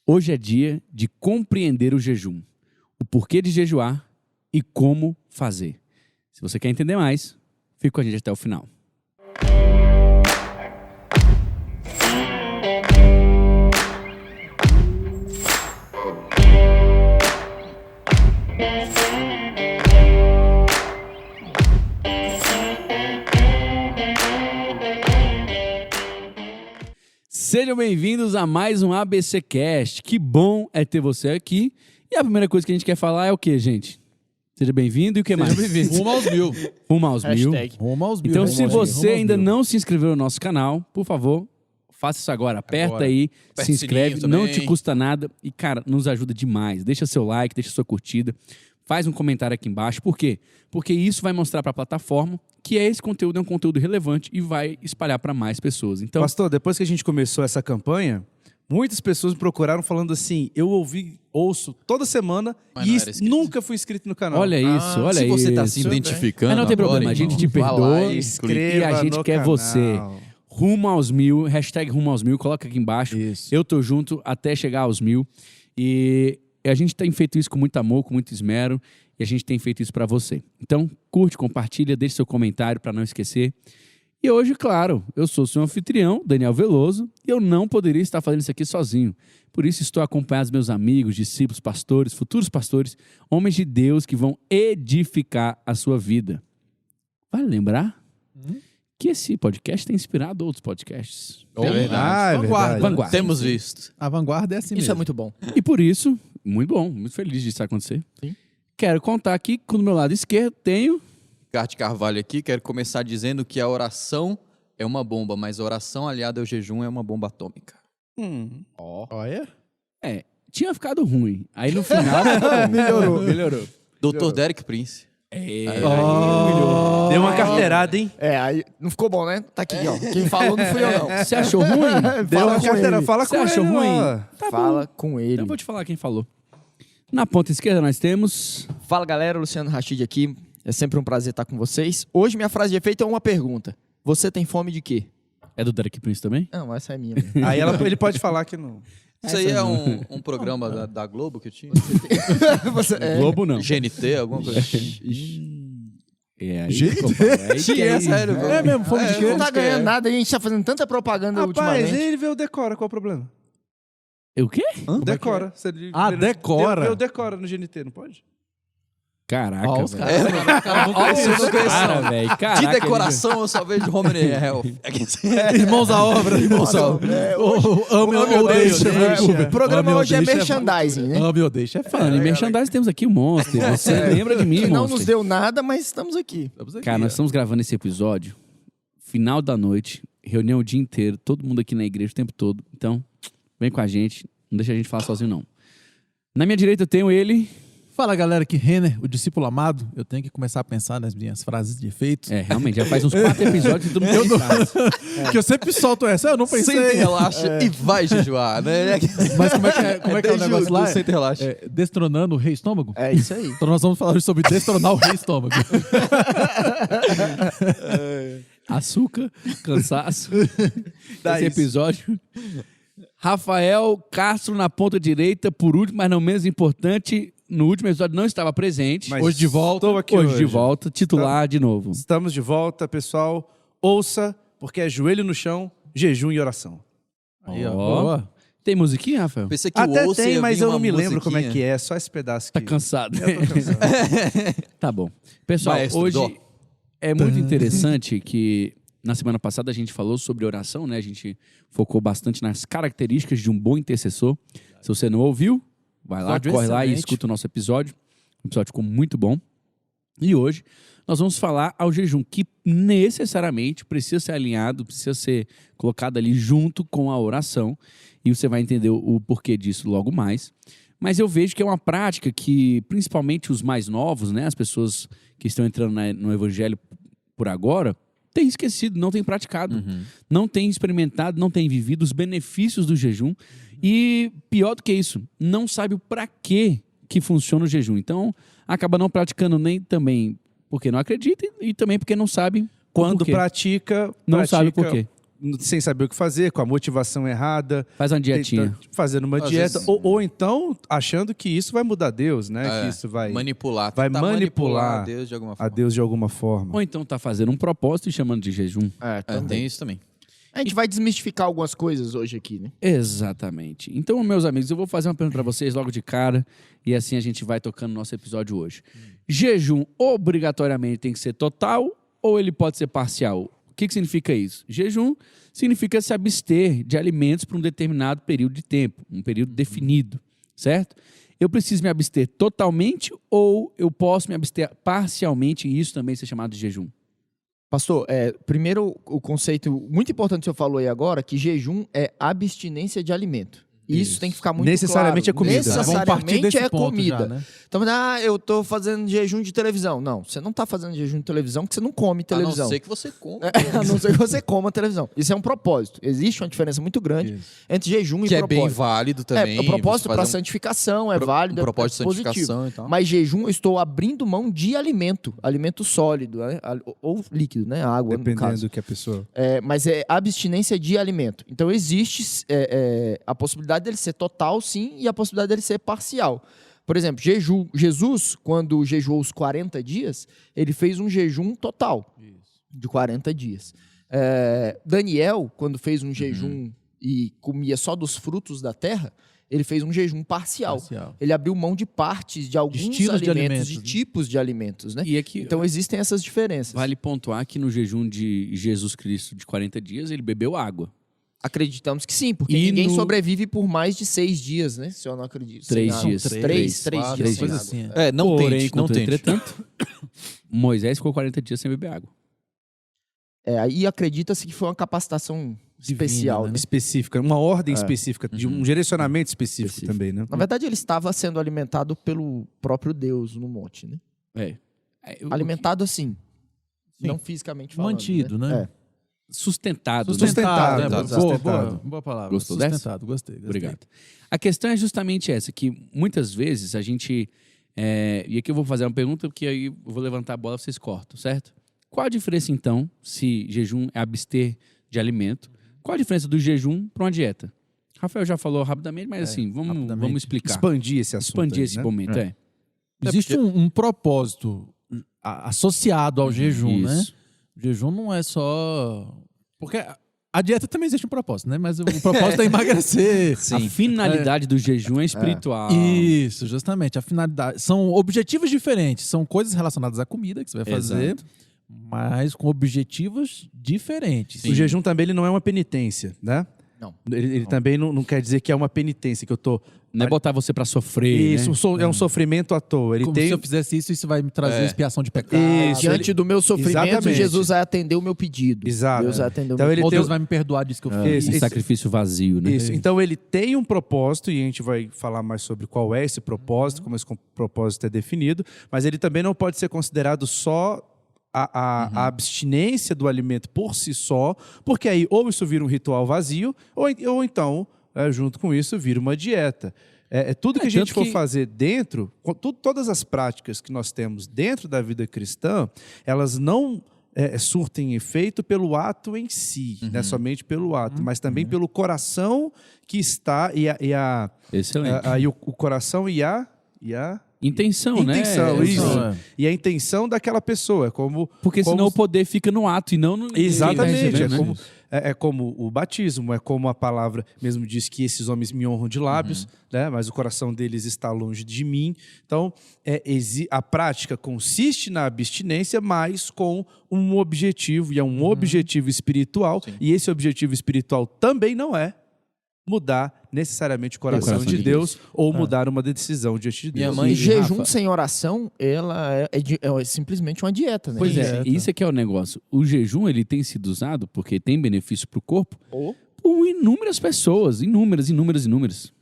Hoje é dia de compreender o jejum, o porquê de jejuar e como fazer. Se você quer entender mais, fique com a gente até o final. Sejam bem-vindos a mais um ABC Cast. Que bom é ter você aqui. E a primeira coisa que a gente quer falar é o quê, gente? Seja bem-vindo e o que mais? Rumo aos 1000. Rumo aos 1000. Rumo aos 1000. Então, se você ainda não se inscreveu no nosso canal, por favor, faça isso agora. Aperta aí, se inscreve, não te custa nada. E, cara, nos ajuda demais. Deixa seu like, deixa sua curtida. Faz um comentário aqui embaixo. Por quê? Porque isso vai mostrar para a plataforma que esse conteúdo é um conteúdo relevante e vai espalhar para mais pessoas. Então, Pastor, depois que a gente começou essa campanha, muitas pessoas me procuraram falando assim, eu ouço toda semana e nunca fui inscrito no canal. olha isso, olha isso. Se você está se identificando, Mas não tem problema, a gente te perdoa e inscreva a gente no quer canal. você. Rumo aos 1000, hashtag Rumo aos 1000, coloca aqui embaixo. Isso. Eu tô junto até chegar aos 1000. E a gente tem feito isso com muito amor, com muito esmero. E a gente tem feito isso para você. Então, curte, compartilha, deixe seu comentário para não esquecer. E hoje, claro, eu sou seu anfitrião, Daniel Veloso, e eu não poderia estar fazendo isso aqui sozinho. Por isso estou acompanhado dos meus amigos, discípulos, pastores, futuros pastores, homens de Deus que vão edificar a sua vida. Vale lembrar que esse podcast tem inspirado outros podcasts. É verdade. Vanguarda. Temos visto. A vanguarda é assim Isso mesmo. é muito bom. E por isso, muito bom, muito feliz disso acontecer. Sim. Quero contar aqui que do meu lado esquerdo tenho... Carte Carvalho aqui, quero começar dizendo que a oração é uma bomba, mas a oração aliada ao jejum é uma bomba atômica. Olha. Tinha ficado ruim. Aí no final... Melhorou. Dr. Derek Prince. Deu uma carteirada, hein? Aí não ficou bom, né? Tá aqui, ó. Quem falou não fui eu, não. Você achou ruim? Deu Fala uma com carteirada. ele. Fala Você com achou ele, ruim? ó. Tá Fala com ele. Então eu vou te falar quem falou. Na ponta esquerda nós temos... Fala, galera. Luciano Rachid aqui. É sempre um prazer estar com vocês. Hoje minha frase de efeito é uma pergunta. Você tem fome de quê? É do Derek Prince também? Não, essa é minha. Aí ele pode falar que não. Isso aí é um programa da Globo que eu tinha? Globo não. GNT, alguma coisa assim. É aí que eu falo. É aí que É sério. É mesmo, fome de quê? Não tá ganhando nada, a gente tá fazendo tanta propaganda Rapaz, ultimamente. ele vê o Decora, qual o problema? O quê? Decora. Decora. Vê o Decora no GNT, não pode? Caraca, Ó, os velho. Olha isso, eu não conheço, Cara, não. velho. De Caraca, decoração eu só vejo Homer Health. Irmãos à obra. Irmãos à obra. Ame ou deixa. O programa hoje é merchandising, né? Ame ou deixa. É Falando em merchandising, temos aqui o Monster. Você lembra de mim, Que não Monster? nos deu nada, mas estamos aqui. Cara, nós estamos gravando esse episódio, final da noite, reunião o dia inteiro, todo mundo aqui na igreja o tempo todo. Então, vem com a gente, não deixa a gente falar sozinho, não. Na minha direita eu tenho ele... Fala, galera, que Renner, o discípulo amado, eu tenho que começar a pensar nas minhas frases de efeito. Realmente, já faz uns 4 episódios que todo mundo tem frase. Que eu sempre solto essa, eu não pensei. Senta e relaxa e vai jejuar, né? Mas como é que é o negócio lá? Senta e relaxa. É, destronando o rei estômago? É isso aí. Então nós vamos falar hoje sobre destronar o rei estômago. Açúcar, cansaço. Esse episódio. Rafael Castro na ponta direita, por último, mas não menos importante, no último episódio não estava presente. Mas Hoje de volta. Estou aqui Hoje de volta, titular de novo. Estamos de volta, pessoal. Ouça, porque é joelho no chão, jejum e oração. Aí, ó. Ó. Boa. Tem musiquinha, Rafael? Pensei que Até o ouça tem, ia mas vir eu uma não me lembro como é musiquinha. que é. Só esse pedaço Tá aqui. cansado. Eu tô cansado. Tá bom. Pessoal, Maestro, hoje dó. é muito interessante que na semana passada a gente falou sobre oração, né? A gente focou bastante nas características de um bom intercessor. Se você não ouviu, vai lá, Episódio corre lá e excelente. escuta o nosso episódio. O episódio ficou muito bom. E hoje nós vamos falar ao jejum, que necessariamente precisa ser alinhado, precisa ser colocado ali junto com a oração. E você vai entender o porquê disso logo mais. Mas eu vejo que é uma prática que, principalmente os mais novos, né, as pessoas que estão entrando no evangelho por agora, têm esquecido, não têm praticado, não têm experimentado, não têm vivido os benefícios do jejum. E pior do que isso, não sabe o para quê que funciona o jejum. Então, acaba não praticando nem também porque não acredita e também porque não sabe Quando por quê. pratica, Não sabe por quê. sem saber o que fazer, com a motivação errada. Faz uma dietinha. Fazendo uma Às dieta. vezes- Ou então achando que isso vai mudar Deus, né? Que isso vai manipular. vai tentar manipular a Deus de alguma a forma. Deus de alguma forma. Ou então tá fazendo um propósito e chamando de jejum. Tem isso também. A gente vai desmistificar algumas coisas hoje aqui, né? Exatamente. Então, meus amigos, eu vou fazer uma pergunta para vocês logo de cara e assim a gente vai tocando nosso episódio hoje. Jejum obrigatoriamente tem que ser total ou ele pode ser parcial? O que significa isso? Jejum significa se abster de alimentos por um determinado período de tempo, um período definido, certo? Eu preciso me abster totalmente ou eu posso me abster parcialmente e isso também ser chamado de jejum? Pastor, primeiro o conceito muito importante que o senhor falou aí agora, que jejum é abstinência de alimento. Isso tem que ficar muito Necessariamente claro. é comida. Vamos partir Necessariamente desse é ponto comida. já, né? Então, eu tô fazendo jejum de televisão. Não, você não tá fazendo jejum de televisão porque você não come televisão. A não ser que você coma. A não ser que você coma televisão. Isso é um propósito. Existe uma diferença muito grande entre jejum e Que é propósito. bem válido também. O propósito você para faz santificação é válido, um propósito de é positivo. santificação e tal. Mas jejum, eu estou abrindo mão de alimento sólido, né? Ou líquido, né? Água, no Dependendo caso. do que a pessoa... Mas é abstinência de alimento. Então existe a possibilidade dele ser total, sim, e a possibilidade dele ser parcial. Por exemplo, Jesus, quando jejuou os 40 dias, ele fez um jejum total de 40 dias. Daniel, quando fez um jejum e comia só dos frutos da terra, ele fez um jejum parcial. Ele abriu mão de partes de alguns estilos de alimentos, de né? tipos de alimentos, né? E aqui Então existem essas diferenças. vale pontuar que no jejum de Jesus Cristo de 40 dias ele bebeu água. Acreditamos que sim, porque E ninguém no- sobrevive por mais de 6 dias, né? Se eu não acredito. 3 Sem água. dias. Três quatro, dias sem coisa água. assim. Não Porém, tente, não contudo, tente. entretanto, Moisés ficou 40 dias sem beber água. Aí acredita-se que foi uma capacitação especial. né? Né? específica, uma ordem específica, de um direcionamento específico também, né? Na verdade, ele estava sendo alimentado pelo próprio Deus no monte, né? Alimentado assim, não fisicamente falando. Mantido, né? Sustentado. né? Sustentado, né? exato. Boa, Sustentado. boa palavra. Gostou dessa? Sustentado, gostei. Obrigado. A questão é justamente essa, que muitas vezes a gente... e aqui eu vou fazer uma pergunta, porque aí eu vou levantar a bola e vocês cortam, certo? Qual a diferença, então, se jejum é abster de alimento? Qual a diferença do jejum para uma dieta? Rafael já falou rapidamente, mas assim, rapidamente. vamos explicar. Expandir esse assunto. Expandir aí, esse né? momento, Existe um propósito associado ao jejum, né? Isso. O jejum não é só... Porque a dieta também existe um propósito, né? Mas o propósito é emagrecer. A finalidade do jejum é espiritual. Isso, justamente. A finalidade. São objetivos diferentes. São coisas relacionadas à comida que você vai fazer, Exato. mas com objetivos diferentes. O jejum também ele não é uma penitência, né? Não. Ele também não quer dizer que é uma penitência, que eu tô... Não é botar você para sofrer, Isso, né? é um sofrimento à toa. Ele Como tem... se eu fizesse isso vai me trazer expiação de pecado. Isso. Diante do meu sofrimento, Exatamente. Jesus vai atender o meu pedido. Exato. Deus vai atender Então o meu ele Ou tem Deus vai me perdoar disso que eu fiz. Um sacrifício vazio, né? Isso. Então ele tem um propósito, e a gente vai falar mais sobre qual é esse propósito, como esse propósito é definido, mas ele também não pode ser considerado só a abstinência do alimento por si só, porque aí ou isso vira um ritual vazio, ou então, junto com isso, vira uma dieta. Tudo que a gente tanto for que- fazer dentro, todas as práticas que nós temos dentro da vida cristã, elas não surtem efeito pelo ato em si, né? Somente pelo ato, mas também pelo coração que está Excelente. e o coração e a Intenção, intenção, né? isso. Intenção, E a intenção daquela pessoa, como Porque como- senão o poder fica no ato e não no... Exatamente, né? é como o batismo, é como a palavra mesmo diz que esses homens me honram de lábios, né? Mas o coração deles está longe de mim. Então, a prática consiste na abstinência, mas com um objetivo, e é um objetivo espiritual, e esse objetivo espiritual também não é mudar necessariamente o coração de Deus ou mudar uma decisão diante de Minha Deus. mãe- E jejum Rafa- sem oração, ela é simplesmente uma dieta, né? Pois é, isso é que é o negócio. O jejum ele tem sido usado porque tem benefício para o corpo, por inúmeras pessoas, inúmeras.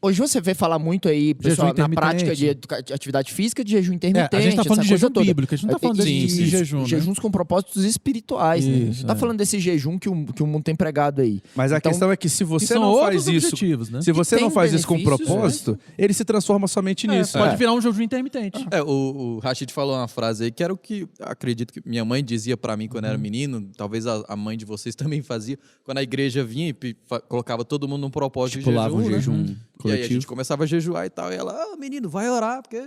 Hoje você vê falar muito aí, pessoal, na intermitente. prática de atividade física, de jejum intermitente. A gente tá falando essa de coisa jejum toda. bíblico, a gente não tá falando de Isso, jejum, né? jejuns com propósitos espirituais, né? A gente Isso, tá falando desse jejum que o mundo tem pregado aí. Mas a Então, questão é que se Que você são não outros faz isso, objetivos, né? se você tem não faz isso com benefícios, propósito, ele se transforma somente nisso. Pode virar um jejum intermitente. O Rashid falou uma frase aí que era o que acredito que minha mãe dizia pra mim quando era menino, talvez a mãe de vocês também fazia, quando a igreja vinha e colocava todo mundo num propósito Estipulava de um jejum, jejum né? E aí a coletivo. gente começava a jejuar e tal, e ela, menino, vai orar, porque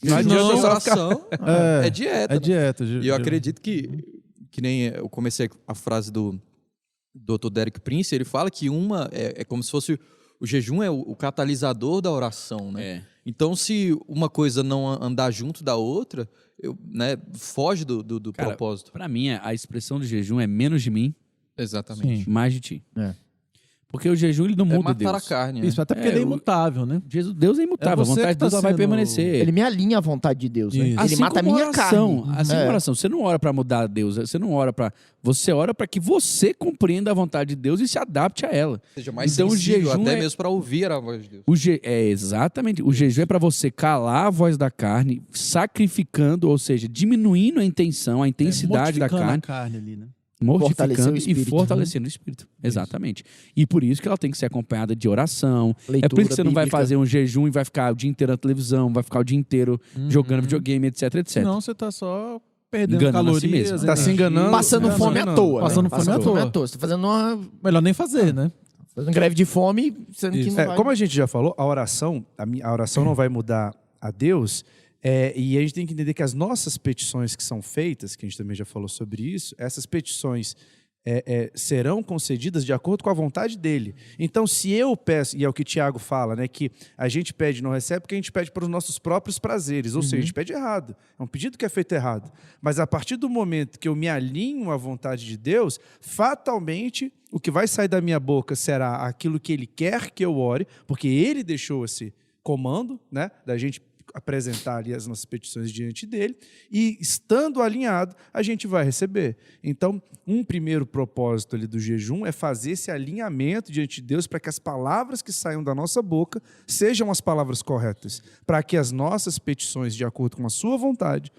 Não adianta jejum, só oração é dieta. É né? dieta. E eu acredito que nem eu comecei a frase do Dr. Derek Prince, ele fala que é como se fosse o jejum é o catalisador da oração, né? É. Então, se uma coisa não andar junto da outra, foge do Cara, propósito. Pra mim, a expressão do jejum é menos de mim, Exatamente. Sim. mais de ti. É. Porque o jejum ele não É muda matar Deus. a carne. Isso, até porque É, ele é o- imutável, né? Deus é imutável, a você vontade que de tá Deus vai sendo- permanecer. Ele me alinha à vontade de Deus, né? Isso. Ele mata a como minha oração, carne. assim como oração. Você não ora pra mudar Deus, você ora pra que você compreenda a vontade de Deus e se adapte a ela. Seja mais Então, o sensível, jejum até é- mesmo para ouvir a voz de Deus. Exatamente. O jejum é pra você calar a voz da carne, sacrificando, ou seja, diminuindo a intensidade da Mortificando carne, a carne ali, né? Fortalecer mortificando o e espírito. fortalecendo o espírito. Exatamente. E por isso que ela tem que ser acompanhada de oração. É Leitura por isso que você não vai bíblica. fazer um jejum e vai ficar o dia inteiro na televisão, vai ficar o dia inteiro jogando videogame, etc, etc. Senão você tá só perdendo Enganando a si calorias. mesmo. Tá se enganando. Passando Não, fome não, à toa. Passando né? fome à toa. Você tá fazendo uma Melhor nem fazer, né? fazendo greve de fome, sendo que Isso. não vai. Como a gente já falou, a oração não vai mudar a Deus. E a gente tem que entender que as nossas petições que são feitas, que a gente também já falou sobre isso, essas petições serão concedidas de acordo com a vontade dele. Então, se eu peço, e é o que Tiago fala, né, que a gente pede e não recebe porque a gente pede para os nossos próprios prazeres, ou seja, a gente pede errado. É um pedido que é feito errado. Mas a partir do momento que eu me alinho à vontade de Deus, fatalmente o que vai sair da minha boca será aquilo que ele quer que eu ore, porque ele deixou esse comando, né, da gente apresentar ali as nossas petições diante dele, e estando alinhado, a gente vai receber. Então, um primeiro propósito ali do jejum é fazer esse alinhamento diante de Deus para que as palavras que saiam da nossa boca sejam as palavras corretas, para que as nossas petições, de acordo com a sua vontade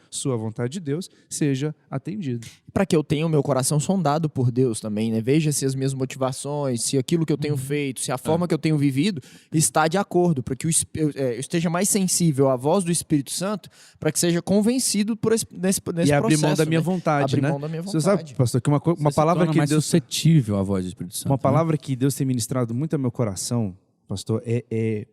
de Deus, seja atendida. Para que eu tenha o meu coração sondado por Deus também, né? Veja se as minhas motivações, se aquilo que eu tenho feito, se a forma que eu tenho vivido está de acordo, para que eu esteja mais sensível à voz do Espírito Santo, para que seja convencido nesse processo. E abrir mão da minha né? vontade, Abrir né? mão da minha Você vontade. sabe, pastor, que uma Você palavra se torna que mais Deus suscetível à voz do Espírito Santo. Uma né? palavra que Deus tem ministrado muito ao meu coração, pastor, é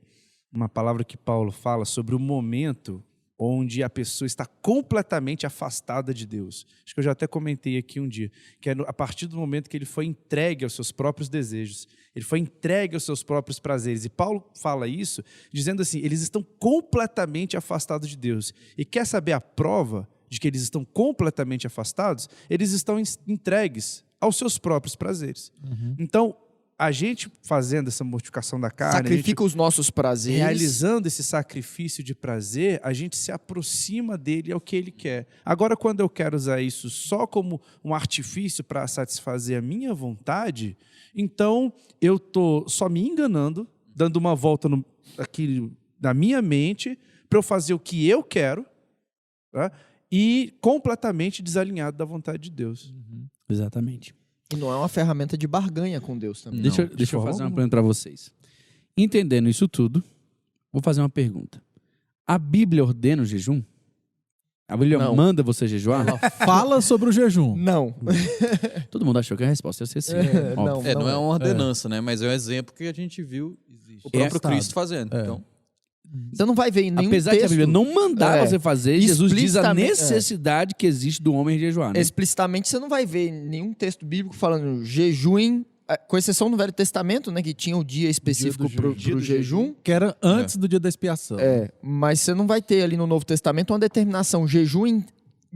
uma palavra que Paulo fala sobre o momento onde a pessoa está completamente afastada de Deus. Acho que eu já até comentei aqui um dia, que é a partir do momento que ele foi entregue aos seus próprios desejos, ele foi entregue aos seus próprios prazeres. E Paulo fala isso dizendo assim, eles estão completamente afastados de Deus. E quer saber a prova de que eles estão completamente afastados? Eles estão entregues aos seus próprios prazeres. Então, a gente fazendo essa mortificação da carne, Sacrifica os nossos prazeres. realizando esse sacrifício de prazer, a gente se aproxima dele ao que ele quer. Agora, quando eu quero usar isso só como um artifício para satisfazer a minha vontade, então eu estou só me enganando, dando uma volta aqui na minha mente para eu fazer o que eu quero, tá? E completamente desalinhado da vontade de Deus. Exatamente. E não é uma ferramenta de barganha com Deus também. Deixa eu de fazer forma uma alguma. pergunta para vocês. Entendendo isso tudo, vou fazer uma pergunta. A Bíblia ordena o jejum? A Bíblia Não. manda você jejuar? Ela fala sobre o jejum. Não. Todo mundo achou que a resposta ia ser sim. Não. óbvio. Não é uma ordenança, né? Mas é um exemplo que a gente viu o próprio Estado. Cristo fazendo. É. Então, Você não vai ver em nenhum Apesar texto. de a Bíblia não mandar É. você fazer, Jesus diz a Explicitamente- necessidade que existe do homem jejuar. Né? Explicitamente, você não vai ver em nenhum texto bíblico falando jejuem, com exceção do Velho Testamento, né, que tinha o dia específico Dia do pro jejum. Que era antes do dia da expiação. Mas você não vai ter ali no Novo Testamento uma determinação, jejum em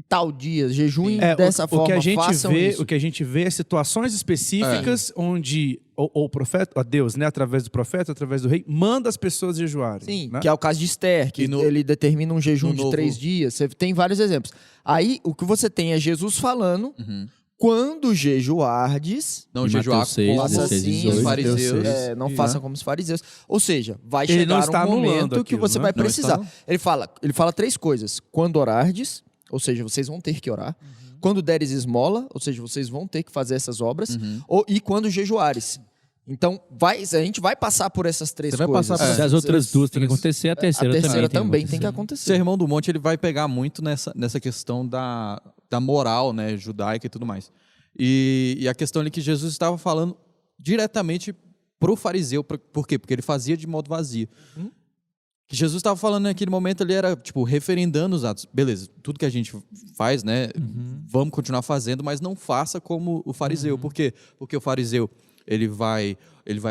tal dia, jejum dessa forma, o que a gente façam vê, isso. o que a gente vê é situações específicas onde o profeta, a Deus, né, através do profeta, através do rei, manda as pessoas jejuarem. Sim, né? que é o caso de Esther, que E ele determina um jejum no de novo- 3 dias. Você tem vários exemplos. Aí, o que você tem é Jesus falando quando jejuardes, Não Em jejuar Mateus 6, como faça 16, assim, 18, os fariseus. não faça como os fariseus. Ou seja, vai Ele não chegar está um anulando momento que aquilo, você né? vai Não precisar. está, Ele fala 3 coisas. Quando orardes, ou seja, vocês vão ter que orar. Quando deres esmola, ou seja, vocês vão ter que fazer essas obras. E quando jejuares. Então, a gente vai passar por essas 3 Você vai coisas. passar por Se as outras duas têm que acontecer, a A terceira, terceira também que tem que O acontecer. Sermão do Monte ele vai pegar muito nessa questão da moral, né, judaica e tudo mais. E a questão ali que Jesus estava falando diretamente pro fariseu, por quê? Porque ele fazia de modo vazio. Que Jesus estava falando naquele momento ali era, tipo, referendando os atos. Beleza, tudo que a gente faz, né, vamos continuar fazendo, mas não faça como o fariseu. Por quê? Porque o fariseu, ele vai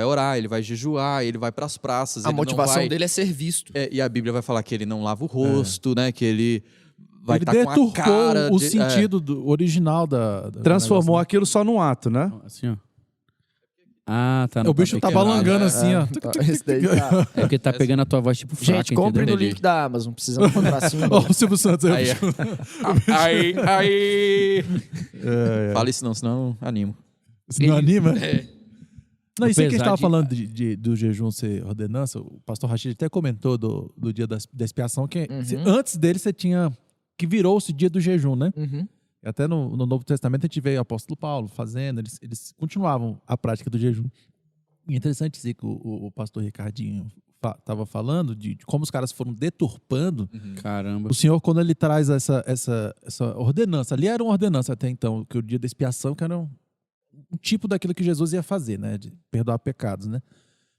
orar, ele vai jejuar, ele vai para as praças. A ele não motivação vai- dele é ser visto. e a Bíblia vai falar que ele não lava o rosto, né, que ele vai Ele estar com a deturpou cara... o de- sentido original da Transformou negócio, aquilo só num ato, né? Assim, ó. Ah, tá. né? não O bicho tá tá pegando. balangando assim, ó. Esse daí tá. É porque tá pegando a tua voz tipo fraca, Gente, compre no entendeu? link da Amazon. Precisamos de um tracinho. Ó, o Silvio Santos aí. Aí. Fala isso não, senão eu animo. Você não anima? Não, isso aí que a gente Apesar tava de- falando do jejum ser ordenança, o pastor Rachid até comentou do dia da expiação, que antes dele você tinha, que virou-se dia do jejum, né? Uhum. Até no Novo Testamento a gente vê o apóstolo Paulo fazendo, eles continuavam a prática do jejum. E é interessante dizer que o pastor Ricardinho estava falando de como os caras foram deturpando. Caramba. O Senhor, quando ele traz essa ordenança, ali era uma ordenança até então, que o dia da expiação que era um tipo daquilo que Jesus ia fazer, né? De perdoar pecados, né?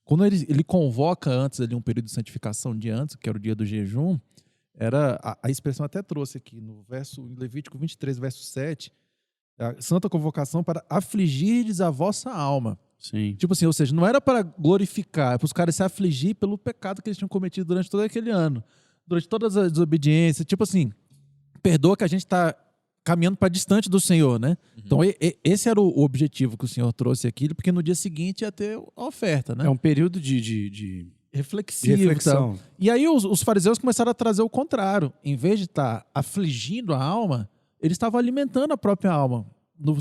Quando ele convoca antes ali um período de santificação de antes, que era o dia do jejum, era a expressão até trouxe aqui no verso em Levítico 23, verso 7, a santa convocação para afligirdes a vossa alma. Sim. Tipo assim, ou seja, não era para glorificar, é para os caras se afligir pelo pecado que eles tinham cometido durante todo aquele ano, durante todas as desobediências. Tipo assim, perdoa que a gente está caminhando para distante do Senhor, né? Então, esse era o objetivo que o Senhor trouxe aqui, porque no dia seguinte ia ter a oferta, né? É um período de Reflexivo. reflexão. E aí os fariseus começaram a trazer o contrário. Em vez de estar afligindo a alma, eles estavam alimentando a própria alma,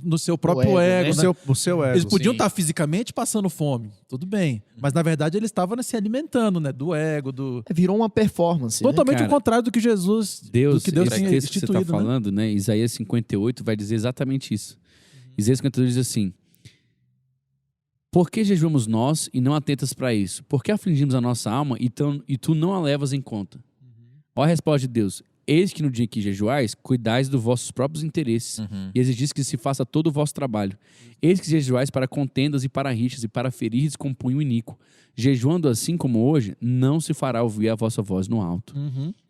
no seu próprio ego, ego. né? né? O seu ego. Eles podiam sim. estar fisicamente passando fome, tudo bem. Mas na verdade eles estavam se alimentando, né? Do ego, do... Virou uma performance. Né? Totalmente cara? o contrário do que Jesus, Deus, do que Deus esse tinha texto que você instituído, está falando, né? Isaías 58 vai dizer exatamente isso. Isaías 58 diz assim: por que jejuamos nós e não atentas para isso? Por que afligimos a nossa alma e tu não a levas em conta? Olha a resposta de Deus: eis que no dia que jejuais, cuidais dos vossos próprios interesses e exigis que se faça todo o vosso trabalho. Eis que jejuais para contendas e para rixas e para ferir com punho iníquo. Jejuando assim como hoje, não se fará ouvir a vossa voz no alto.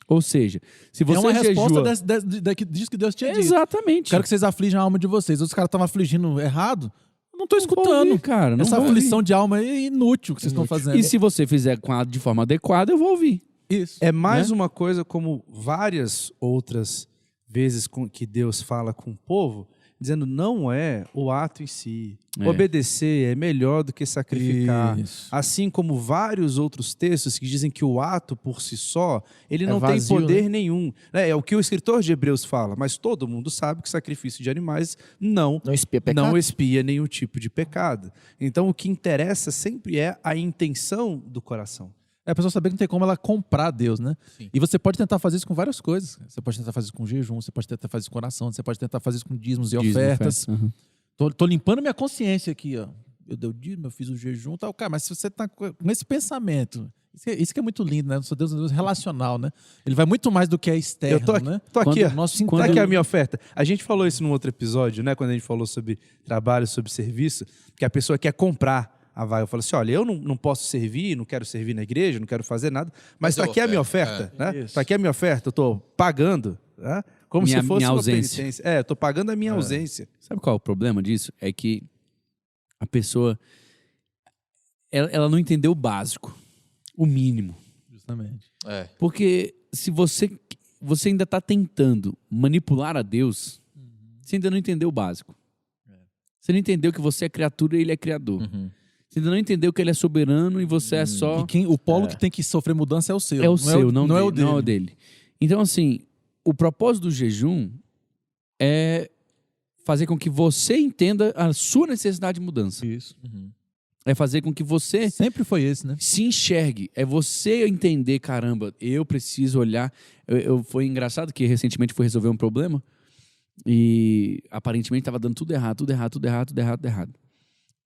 Ou seja, se você É uma resposta jejua... disso que Deus tinha dito. Exatamente. Quero que vocês aflijam a alma de vocês. Os caras estavam afligindo errado. Eu não estou Não vou escutando. ouvir, cara. Não Essa vou aflição de alma é inútil que vocês estão fazendo. E se você fizer de forma adequada, eu vou ouvir. Isso. É mais né? uma coisa como várias outras vezes que Deus fala com o povo, dizendo não é o ato em si. É. Obedecer é melhor do que sacrificar. Isso. Assim como vários outros textos que dizem que o ato por si só, ele não vazio, tem poder nenhum. É o que o escritor de Hebreus fala, mas todo mundo sabe que o sacrifício de animais não Não expia pecado. não expia nenhum tipo de pecado. Então o que interessa sempre é a intenção do coração. É a pessoa saber que não tem como ela comprar Deus, né? Sim. E você pode tentar fazer isso com várias coisas. Você pode tentar fazer isso com jejum, você pode tentar fazer isso com oração, você pode tentar fazer isso com dízimos e ofertas. Uhum. Tô limpando minha consciência aqui, ó. Eu dei o dízimo, eu fiz o jejum e tal. Cara, mas se você tá com esse pensamento, isso que é muito lindo, né? O Deus é um Deus relacional, né? Ele vai muito mais do que é externo, Eu tô aqui, né? tô aqui, Quando ó. nosso Tá aqui interno- a minha oferta. A gente falou isso num outro episódio, né? Quando a gente falou sobre trabalho, sobre serviço, que a pessoa quer comprar a vaga. Eu falo assim, olha, eu não posso servir, não quero servir na igreja, não quero fazer nada, mas tá eu aqui a minha oferto, oferta, né? Isso. Tá aqui a minha oferta, eu tô pagando, né? Como Minha- se fosse minha uma ausência. penitência. É, eu tô pagando a minha ausência. Sabe qual é o problema disso? É que a pessoa ela não entendeu o básico, o mínimo. Justamente. É. Porque se você ainda está tentando manipular a Deus, você ainda não entendeu o básico. Você não entendeu que você é criatura e ele é criador. Você ainda não entendeu que ele é soberano e você é só... Que o polo que tem que sofrer mudança é o seu. É o seu, não é o dele, dele. não é o dele. Então, assim, o propósito do jejum é fazer com que você entenda a sua necessidade de mudança. Isso. É fazer com que você Sempre foi esse, né? se enxergue. É você entender, caramba, eu preciso olhar. Foi engraçado que recentemente fui resolver um problema e aparentemente estava dando tudo errado.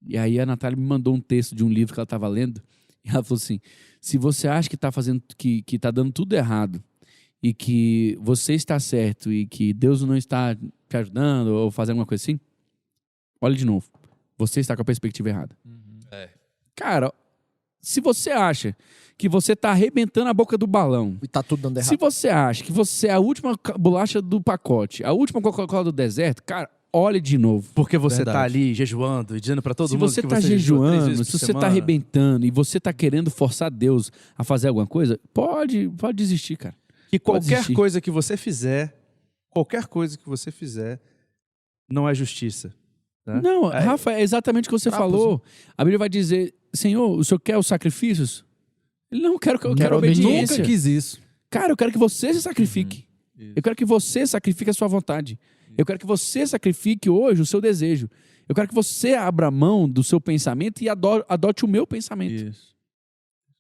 E aí a Natália me mandou um texto de um livro que ela estava lendo e ela falou assim, se você acha que está fazendo, que tá dando tudo errado e que você está certo e que Deus não está te ajudando ou fazendo alguma coisa assim, olha de novo. Você está com a perspectiva errada. Cara, se você acha que você está arrebentando a boca do balão, E tá tudo dando errado. se você acha que você é a última bolacha do pacote, a última Coca-Cola do deserto, cara, olhe de novo. Porque você Verdade. tá ali jejuando e dizendo pra todo Se mundo você que está você jejua 3 jejuando, vezes se por você está semana, arrebentando e você está querendo forçar Deus a fazer alguma coisa, pode desistir, cara. que pode qualquer desistir. coisa que você fizer, não é justiça. Né? Não, Rafa, é exatamente o que você falou. A Bíblia vai dizer, Senhor, o Senhor quer os sacrifícios? Ele não quer, eu quero obediência. Nunca quis isso. Cara, eu quero que você se sacrifique. Eu quero que você sacrifique a sua vontade. Eu quero que você sacrifique hoje o seu desejo. Eu quero que você abra mão do seu pensamento e adote o meu pensamento. Isso.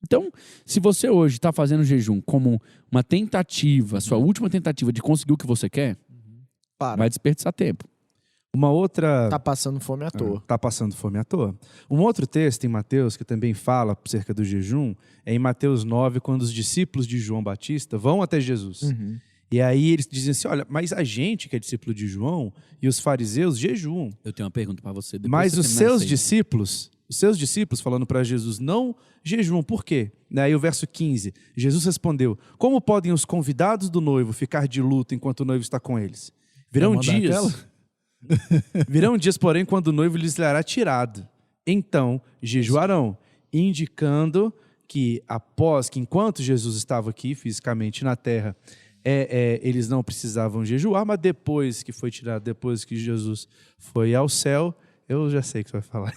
Então, se você hoje está fazendo o jejum como uma tentativa, a sua última tentativa de conseguir o que você quer, Para. vai desperdiçar tempo. Uma outra... Tá passando fome à toa. Tá passando fome à toa. Um outro texto em Mateus que também fala acerca do jejum é em Mateus 9, quando os discípulos de João Batista vão até Jesus. E aí eles dizem assim, olha, mas a gente que é discípulo de João e os fariseus jejuam. Eu tenho uma pergunta para você. depois Mas você os terminar seus discípulos falando para Jesus, não jejuam. Por quê? Aí o verso 15, Jesus respondeu, como podem os convidados do noivo ficar de luto enquanto o noivo está com eles? Virão dias, porém, quando o noivo lhes será tirado. Então jejuarão, indicando que enquanto Jesus estava aqui fisicamente na terra, eles não precisavam jejuar, mas depois que foi tirado, depois que Jesus foi ao céu, eu já sei o que você vai falar.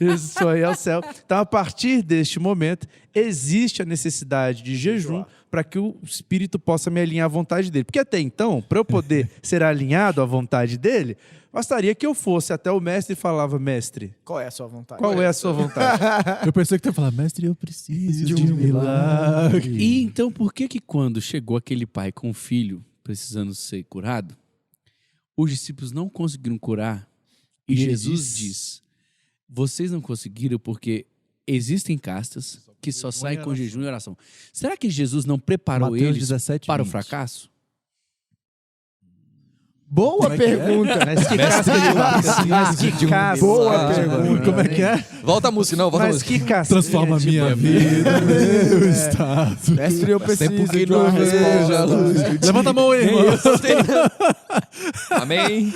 Jesus foi ao céu. Então, a partir deste momento, existe a necessidade de jejum para que o Espírito possa me alinhar à vontade dele. Porque até então, para eu poder ser alinhado à vontade dele, bastaria que eu fosse até o mestre e falava, mestre, Qual é a sua vontade? qual é a sua vontade? Eu pensei que tu ia falar, mestre, eu preciso de um milagre. E então, por que quando chegou aquele pai com o filho precisando ser curado, os discípulos não conseguiram curar? E Jesus diz, vocês não conseguiram porque existem castas que só saem com jejum e oração. Será que Jesus não preparou Mateus eles 17, para o 20. fracasso? Boa pergunta. Mas que casca. Boa pergunta. Como é que é? Volta a música, não, volta a Mas música. que casca. Transforma a minha vida, meu estado. Mestre, eu preciso porque de uma não vejo a resposta. Levanta a mão aí, irmão. Amém?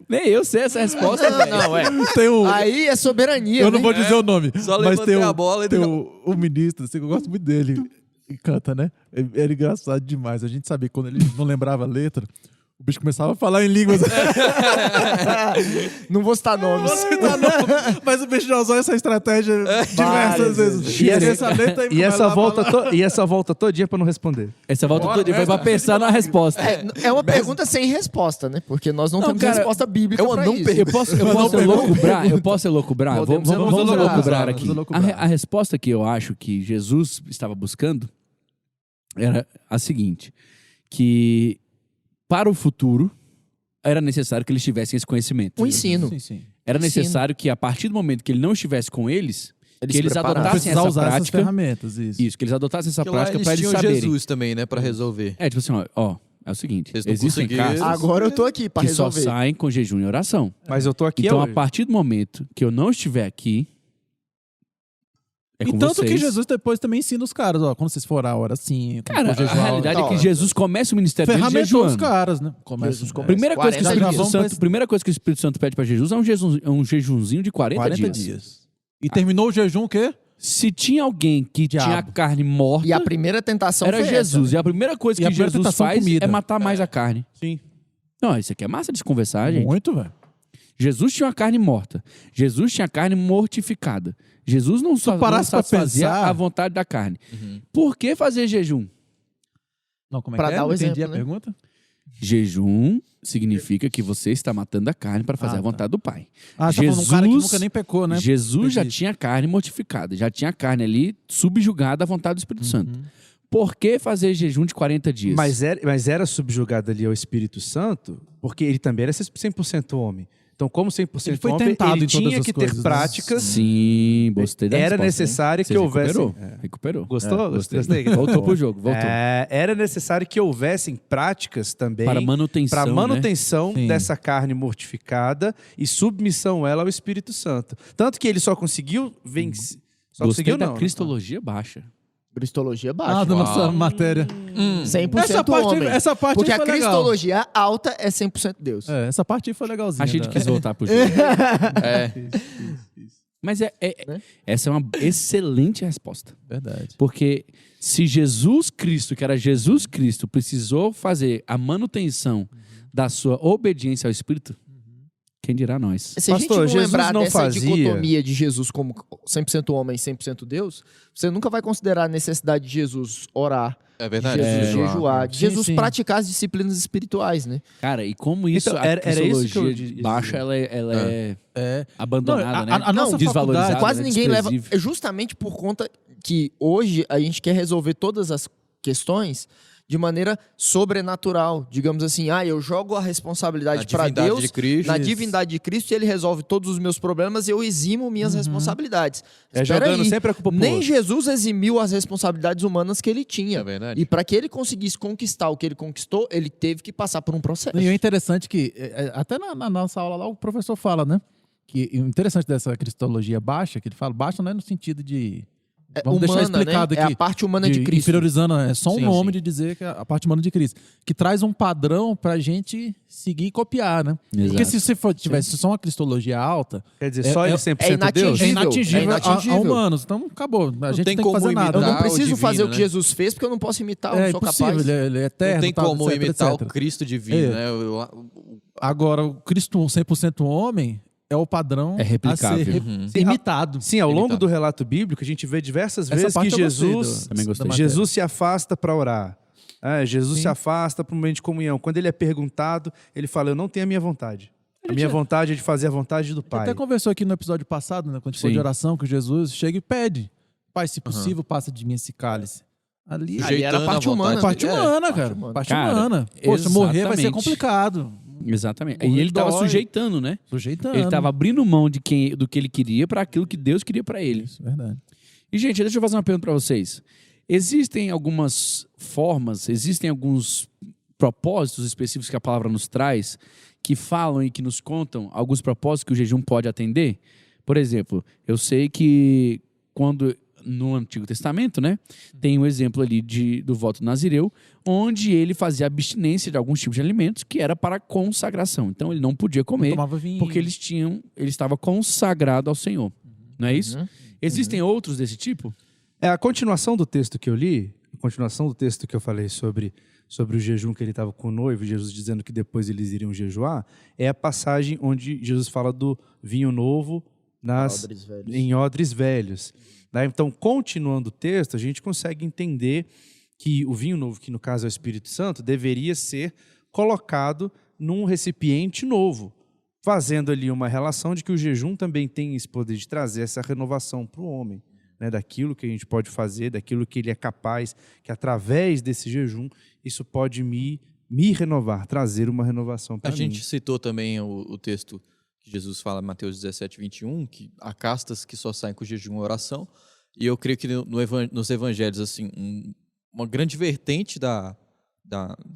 Nem eu sei essa resposta. Não, é. Tem um... Aí é soberania, Eu não né? vou dizer o nome, Só mas levantei tem a bola e tem deu- o ministro, assim, que eu gosto muito dele, e canta, né? Ele é engraçado demais. A gente sabia que quando ele não lembrava a letra, o bicho começava a falar em línguas. Não vou citar nomes. Mas o bicho já usou essa estratégia diversas Várias vezes. vezes. E essa letra E essa volta todinha para não responder. Essa volta toda foi para pensar na resposta. É uma pergunta sem resposta, né? Porque nós não, Não, temos cara, resposta bíblica eu pra não isso. pergunto. Eu posso elocubrar? Eu posso elocubrar? Podemos Vamos elocubrar. elocubrar aqui. Vamos elocubrar. A resposta que eu acho que Jesus estava buscando era a seguinte, que para o futuro era necessário que eles tivessem esse conhecimento. Um ensino. Sim, sim. Era ensino. necessário que a partir do momento que ele não estivesse com eles, que se eles preparassem. adotassem Precisar essa usar essas prática. ferramentas, isso. Isso, que eles adotassem essa Porque lá prática eles para eles tinham saberem. Jesus também, né, pra resolver. É, tipo assim, ó, é o seguinte, Vocês não existem conseguiram. castas Agora eu tô aqui pra que só resolver. saem com jejum e oração. Mas eu tô aqui Então, hoje. a partir do momento que eu não estiver aqui, é E com tanto vocês. que Jesus depois também ensina os caras, ó, quando vocês forem a hora assim, Cara, a realidade é que Então, Jesus começa o ministério dele ferramentou os jejuando. caras, né? Começa, Jesus é. começa. Primeira coisa, que o 40 Espírito dias. Santo, primeira coisa que o Espírito Santo pede para Jesus é um jejunzinho de 40 dias. E terminou o jejum o quê? Se tinha alguém que Diabo. tinha carne morta, E a primeira tentação era foi Jesus. essa. E a primeira coisa E a que primeira Jesus tentação, faz comida. é matar mais a carne. Sim. Não, isso aqui é massa de se conversar, gente. Muito, velho. Jesus tinha uma carne morta. Jesus tinha carne mortificada. Jesus não só parasse pra satisfazia pensar- a vontade da carne. Por que fazer jejum? Não, como é Pra que é? dar o Não entendi exemplo, a né? pergunta. Jejum significa que você está matando a carne para fazer Ah, a vontade do Pai. Ah, você tá falando de um cara que nunca nem pecou, né? Jesus já Entendi. tinha carne mortificada, já tinha carne ali subjugada à vontade do Espírito Santo. Por que fazer jejum de 40 dias? Mas era subjugado ali ao Espírito Santo, porque ele também era 100% homem. Então, como 100% Ele foi homem, tentado ele em todas tinha as que coisas, ter né? práticas. Sim, gostei da Era resposta, necessário hein? que Você houvesse. Recuperou. Gostou? Gostei. Gostei. Voltou pro jogo, voltou. Era necessário que houvessem práticas também Para manutenção, para manutenção Sim. dessa carne mortificada e submissão ela ao Espírito Santo. Tanto que ele só conseguiu vencer. Só Gostei conseguiu da não. cristologia baixa. Cristologia baixa. Ah, da nossa matéria. 100% homem. Essa parte Porque aí a foi legal. cristologia alta é 100% Deus. É, essa parte aí foi legalzinha. A gente né? quis voltar pro jogo. Mas Né? essa é uma excelente resposta. Verdade. Porque se Jesus Cristo, que era Jesus Cristo, precisou fazer a manutenção da sua obediência ao Espírito, quem dirá nós? Se a gente Pastor, não Jesus lembrar não dessa fazia- dicotomia de Jesus como 100% homem e 100% Deus, você nunca vai considerar a necessidade de Jesus orar, É de verdade. Jesus jejuar. jejuar, de Sim, Jesus sim. praticar as disciplinas espirituais, né? Cara, e como isso, Então, a era isso que eu cristologia ia baixa, ela é É. abandonada, Não, a né? nossa Desvalorizada, faculdade- Quase né? ninguém leva. Desprezível. É justamente por conta que hoje a gente quer resolver todas as questões de maneira sobrenatural. Digamos assim, eu jogo a responsabilidade para divindade Deus de Cristo. na Isso. divindade de Cristo e ele resolve todos os meus problemas e eu eximo minhas responsabilidades. É Espera jogando aí, sempre a culpa pro nem outro. Jesus eximiu as responsabilidades humanas que ele tinha. É verdade. E para que ele conseguisse conquistar o que ele conquistou, ele teve que passar por um processo. E o interessante que, até na nossa aula lá, o professor fala, né? Que o interessante dessa cristologia baixa, que ele fala, baixa não é no sentido de... Vamos deixar Humana, explicado né? aqui. É a parte humana de Cristo. Inferiorizando, é só um Sim, nome sim. de dizer que é a parte humana de Cristo. Que traz um padrão pra gente seguir e copiar, né? Exato. Porque se você tivesse só uma cristologia alta, Quer dizer, É- só ele é- 100% Deus? é inatingível. inatingível, a humanos. Então, acabou. A gente tem tem que como fazer nada. Eu imitar não preciso o divino, fazer o que né? Jesus fez porque eu não posso imitar, eu É não sou impossível, capaz. ele é eterno. Não tem tal, como etc, imitar etc. o Cristo divino, É. né? Agora, o Cristo 100% homem é o padrão É replicável. a ser Uhum. imitado. Sim, ao longo Limitado. do relato bíblico, a gente vê diversas Essa vezes que parte eu gostei Jesus, Também gostei. da matéria. Jesus se afasta para orar. Jesus Sim. se afasta para um momento de comunhão. Quando ele é perguntado, ele fala: Eu não tenho a minha vontade. A minha vontade é de fazer a vontade do A gente Pai. até conversou aqui no episódio passado, né, quando a gente falou Sim. de oração, que Jesus chega e pede. Pai, se possível, passa de mim esse cálice. Ali, Ali era a Sujeitando parte a humana. vontade parte dele. humana, cara. humana. Parte Cara, humana. Poxa, morrer vai ser exatamente. complicado. Exatamente. Morrer E ele estava dói. sujeitando, né? Sujeitando. Ele estava abrindo mão do que ele queria para aquilo que Deus queria para ele. Isso, verdade. E, gente, deixa eu fazer uma pergunta para vocês. Existem algumas formas, existem alguns propósitos específicos que a palavra nos traz que falam e que nos contam alguns propósitos que o jejum pode atender? Por exemplo, eu sei que quando no Antigo Testamento, né, tem um exemplo ali do voto nazireu, onde ele fazia abstinência de alguns tipos de alimentos que era para consagração. Então ele não podia comer Tomava vinho. porque ele estava consagrado ao Senhor. Não é isso? Existem outros desse tipo? É a continuação do texto que eu li, a continuação do texto que eu falei sobre o jejum que ele estava com o noivo, Jesus dizendo que depois eles iriam jejuar, é a passagem onde Jesus fala do vinho novo Odres velhos. em odres velhos. Né? Então, continuando o texto, a gente consegue entender que o vinho novo, que no caso é o Espírito Santo, deveria ser colocado num recipiente novo, fazendo ali uma relação de que o jejum também tem esse poder de trazer essa renovação para o homem, né? Daquilo que a gente pode fazer, daquilo que ele é capaz, que através desse jejum, isso pode me renovar, trazer uma renovação para A mim. gente citou também o texto que Jesus fala em Mateus 17, 21, que há castas que só saem com jejum e oração. E eu creio que nos evangelhos, assim, uma grande vertente da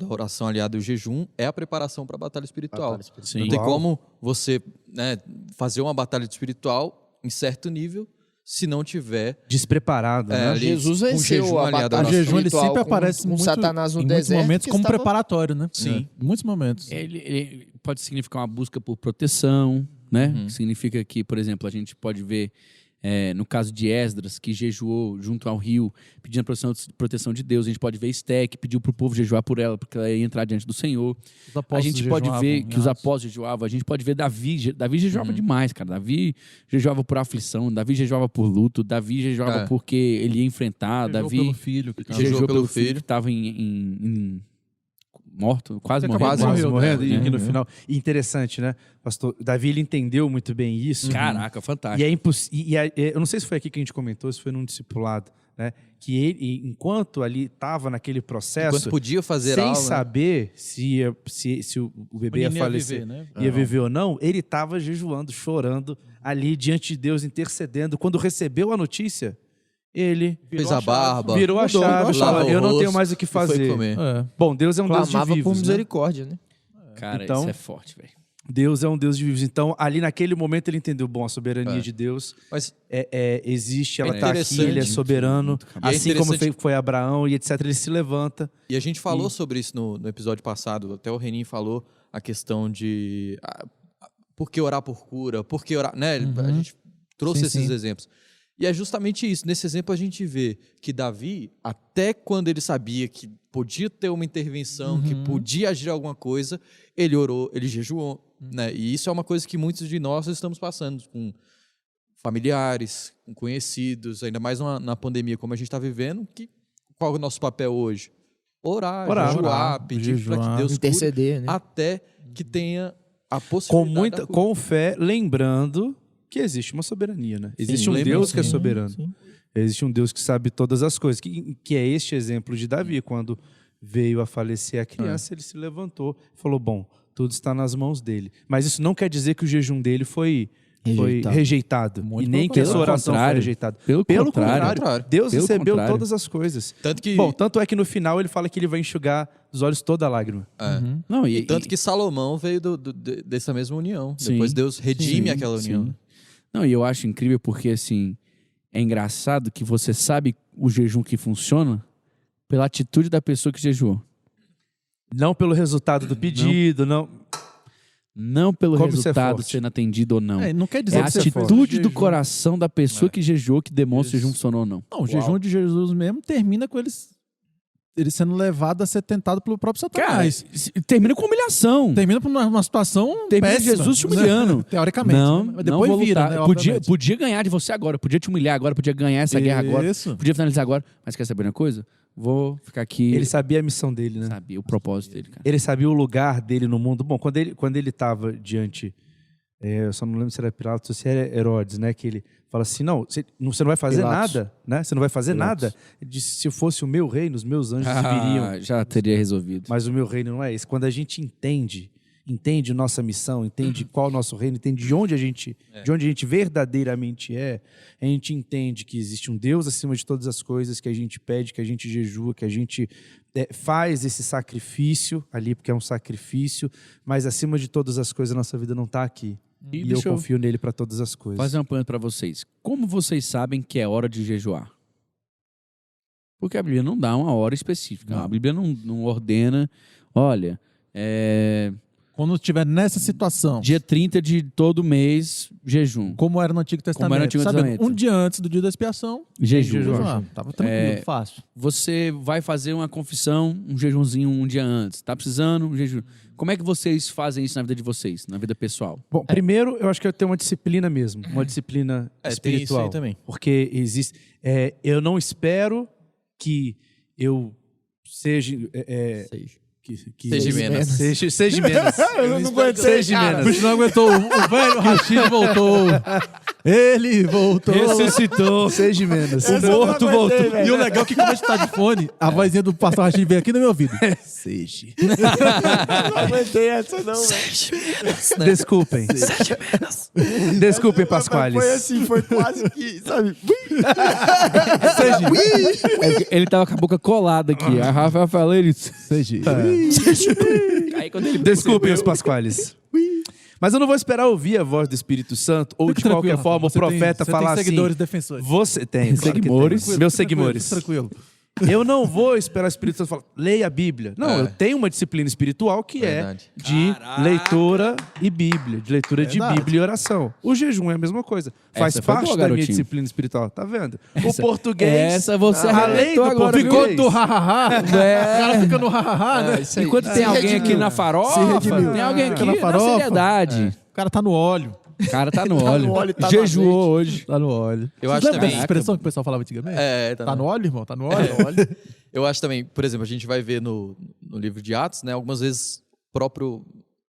oração aliada ao jejum é a preparação para a batalha espiritual. Sim. Não tem Uau. como você, né, fazer uma batalha espiritual em certo nível se não tiver... Despreparado, né? ali, Jesus com venceu jejum a aliado batalha à O jejum ele espiritual sempre com- aparece com muito, Satanás no em muitos deserto, momentos que como estava- preparatório, né? Sim. Em muitos momentos. Ele pode significar uma busca por proteção, né? Que significa que, por exemplo, a gente pode ver no caso de Esdras, que jejuou junto ao rio, pedindo a proteção de Deus. A gente pode ver Esté, que pediu para o povo jejuar por ela, porque ela ia entrar diante do Senhor. Os A apóstolos gente pode jejuavam ver em que os Atos. apóstolos jejuavam. A gente pode ver Davi. Davi jejuava demais, cara. Davi jejuava por aflição. Davi jejuava por luto. Davi jejuava É. porque ele ia enfrentar. Jejuou Davi pelo filho. Que tava- Jejuou jejuou pelo pelo filho filho. que estava morto, quase Você morrendo. quase Quase morrendo. né? E no final. E interessante, né? Pastor Davi, ele entendeu muito bem isso. Caraca, fantástico. E é impossível. Eu não sei se foi aqui que a gente comentou, se foi num discipulado, né? Que ele, enquanto ali estava naquele processo, Enquanto podia fazer sem algo, né? saber se o bebê ia menino ia falecer, viver, né? ia viver ou não, ele estava jejuando, chorando ali diante de Deus, intercedendo. Quando recebeu a notícia, ele Fez a barba, virou a mudou, chave, lavou falou, o eu não tenho rosto mais o que e foi fazer. comer. É. Bom, Deus é um Deus de Clamava por vivos, né? misericórdia, né? Cara, Então- isso é forte, velho. Deus é um Deus de vivos. Então, ali naquele momento ele entendeu, bom, a soberania de Deus Mas existe, ela É está aqui, interessante. ele é soberano. E é Assim como interessante- foi Abraão e etc, ele se levanta. E a gente falou sobre isso no episódio passado, até o Renin falou a questão de por que orar por cura, por que orar, né? A gente trouxe Sim, esses sim. exemplos. E é justamente isso. Nesse exemplo a gente vê que Davi, até quando ele sabia que podia ter uma intervenção, que podia agir alguma coisa, ele orou, ele jejuou, né? E isso é uma coisa que muitos de nós estamos passando com familiares, com conhecidos, ainda mais na pandemia como a gente está vivendo, qual é o nosso papel hoje? Orar, jejuar, pedir para que Deus cure, Interceder, né? até que tenha a Com, possibilidade da cura. com fé, lembrando que existe uma soberania, né? Existe um lembrem, Deus que é sim, soberano. sim. Existe um Deus que sabe todas as coisas. Que é este exemplo de Davi. Quando veio a falecer a criança, ele se levantou e falou, bom, tudo está nas mãos dele. Mas isso não quer dizer que o jejum dele foi rejeitado. Muito E nem pelo que a sua contrário. oração foi rejeitada. Pelo contrário. Deus Pelo recebeu contrário. todas as coisas. Tanto que, Bom, tanto é que no final ele fala que ele vai enxugar dos olhos toda a lágrima. Não, e tanto que Salomão veio dessa mesma união. Sim. Depois Deus redime Sim, aquela união. sim. Não, e eu acho incrível porque, assim, é engraçado que você sabe o jejum que funciona pela atitude da pessoa que jejuou. Não pelo resultado do pedido, não. Não pelo Como isso é resultado forte. sendo atendido ou não. Não quer dizer É a que você fez o atitude do jejum. coração da pessoa que jejuou que demonstra se o jejum funcionou ou não. Não, o jejum de Jesus mesmo termina com ele sendo levado a ser tentado pelo próprio Cara, Satanás. termina com humilhação. Termina por uma situação Termina péssima, Jesus te humilhando. né? Teoricamente. Não, né? Mas não depois vou vira, lutar. né? Podia, obviamente. podia ganhar de você agora, podia te humilhar agora, podia ganhar essa guerra agora, Isso. podia finalizar agora. Mas quer saber uma coisa? Vou ficar aqui. Ele sabia a missão dele, né? Sabia o propósito dele, cara. Ele sabia o lugar dele no mundo. Bom, quando ele estava diante, eu só não lembro se era Pilatos ou se era Herodes, né? Que ele fala assim, não, você não vai fazer Pilatos. nada, né? Você não vai fazer Pilatos. nada. Ele disse, se fosse o meu reino, os meus anjos viriam. Já teria resolvido. Mas o meu reino não é esse. Quando a gente entende nossa missão, entende qual é o nosso reino, entende de onde a gente verdadeiramente é, a gente entende que existe um Deus acima de todas as coisas, que a gente pede, que a gente jejua, que a gente faz esse sacrifício ali, porque é um sacrifício, mas acima de todas as coisas, a nossa vida não está aqui. E eu deixa eu confio nele para todas as coisas. fazer uma pergunta pra vocês. Como vocês sabem que é hora de jejuar? Porque a Bíblia não dá uma hora específica. A Bíblia não ordena, olha, Quando estiver nessa situação, dia 30 de todo mês, jejum. como era no Antigo Testamento, Como era no Antigo sabendo, Testamento. um dia antes do dia da expiação, Jejum. jejuar. Tava tranquilo, fácil. Você vai fazer uma confissão, um jejumzinho um dia antes. Tá precisando? Um jejum. Como é que vocês fazem isso na vida de vocês, na vida pessoal? Bom, primeiro, eu acho que eu tenho uma disciplina mesmo, uma disciplina Tem isso espiritual. aí também. Porque existe. Eu não espero que eu seja. Seja menos. Seja menos. Eu não aguentei, Seja cara. menos. O bicho não aguentou. O velho Rashid voltou. Ele voltou. Ressuscitou. Seja menos. O morto voltou. E o legal é que quando a gente tá de fone, a vozinha do pastor Rashid vem aqui no meu ouvido. Seja. Não aguentei essa, não, velho. Desculpem. Desculpem, Pasquales. Foi assim, foi quase que, sabe? Ele tava com a boca colada aqui. A Rafael falou ele. Seja. Aí quando ele Desculpem os Pasquales. Mas eu não vou esperar ouvir a voz do Espírito Santo ou de qualquer forma o profeta falar tem assim. seguidores defensores. Você tem. claro que Seguidores. tem. Meus seguidores. Tranquilo. Eu não vou esperar o Espírito Santo falar, leia a Bíblia. Não, eu tenho uma disciplina espiritual que Verdade. é de leitura e Bíblia, de leitura Verdade. de Bíblia e oração. O jejum é a mesma coisa. Faz Essa foi parte boa, da minha garotinho. disciplina espiritual. Tá vendo? O português. Essa você além arrebentou do agora, português. Ficou do ha-ha-ha. O cara fica no ha-ha-ha, né? Isso aí. Enquanto tem alguém aqui na farofa, redimiu. tem alguém aqui Na na farofa. seriedade. O cara tá no óleo. O cara tá no óleo. óleo, tá no Jejuou hoje. Tá no óleo. Eu Vocês acho lembram também. dessa expressão que o pessoal falava antigamente? Tá Tá no- no óleo, irmão? Tá no óleo? Eu acho também, por exemplo, a gente vai ver no livro de Atos, né? Algumas vezes o próprio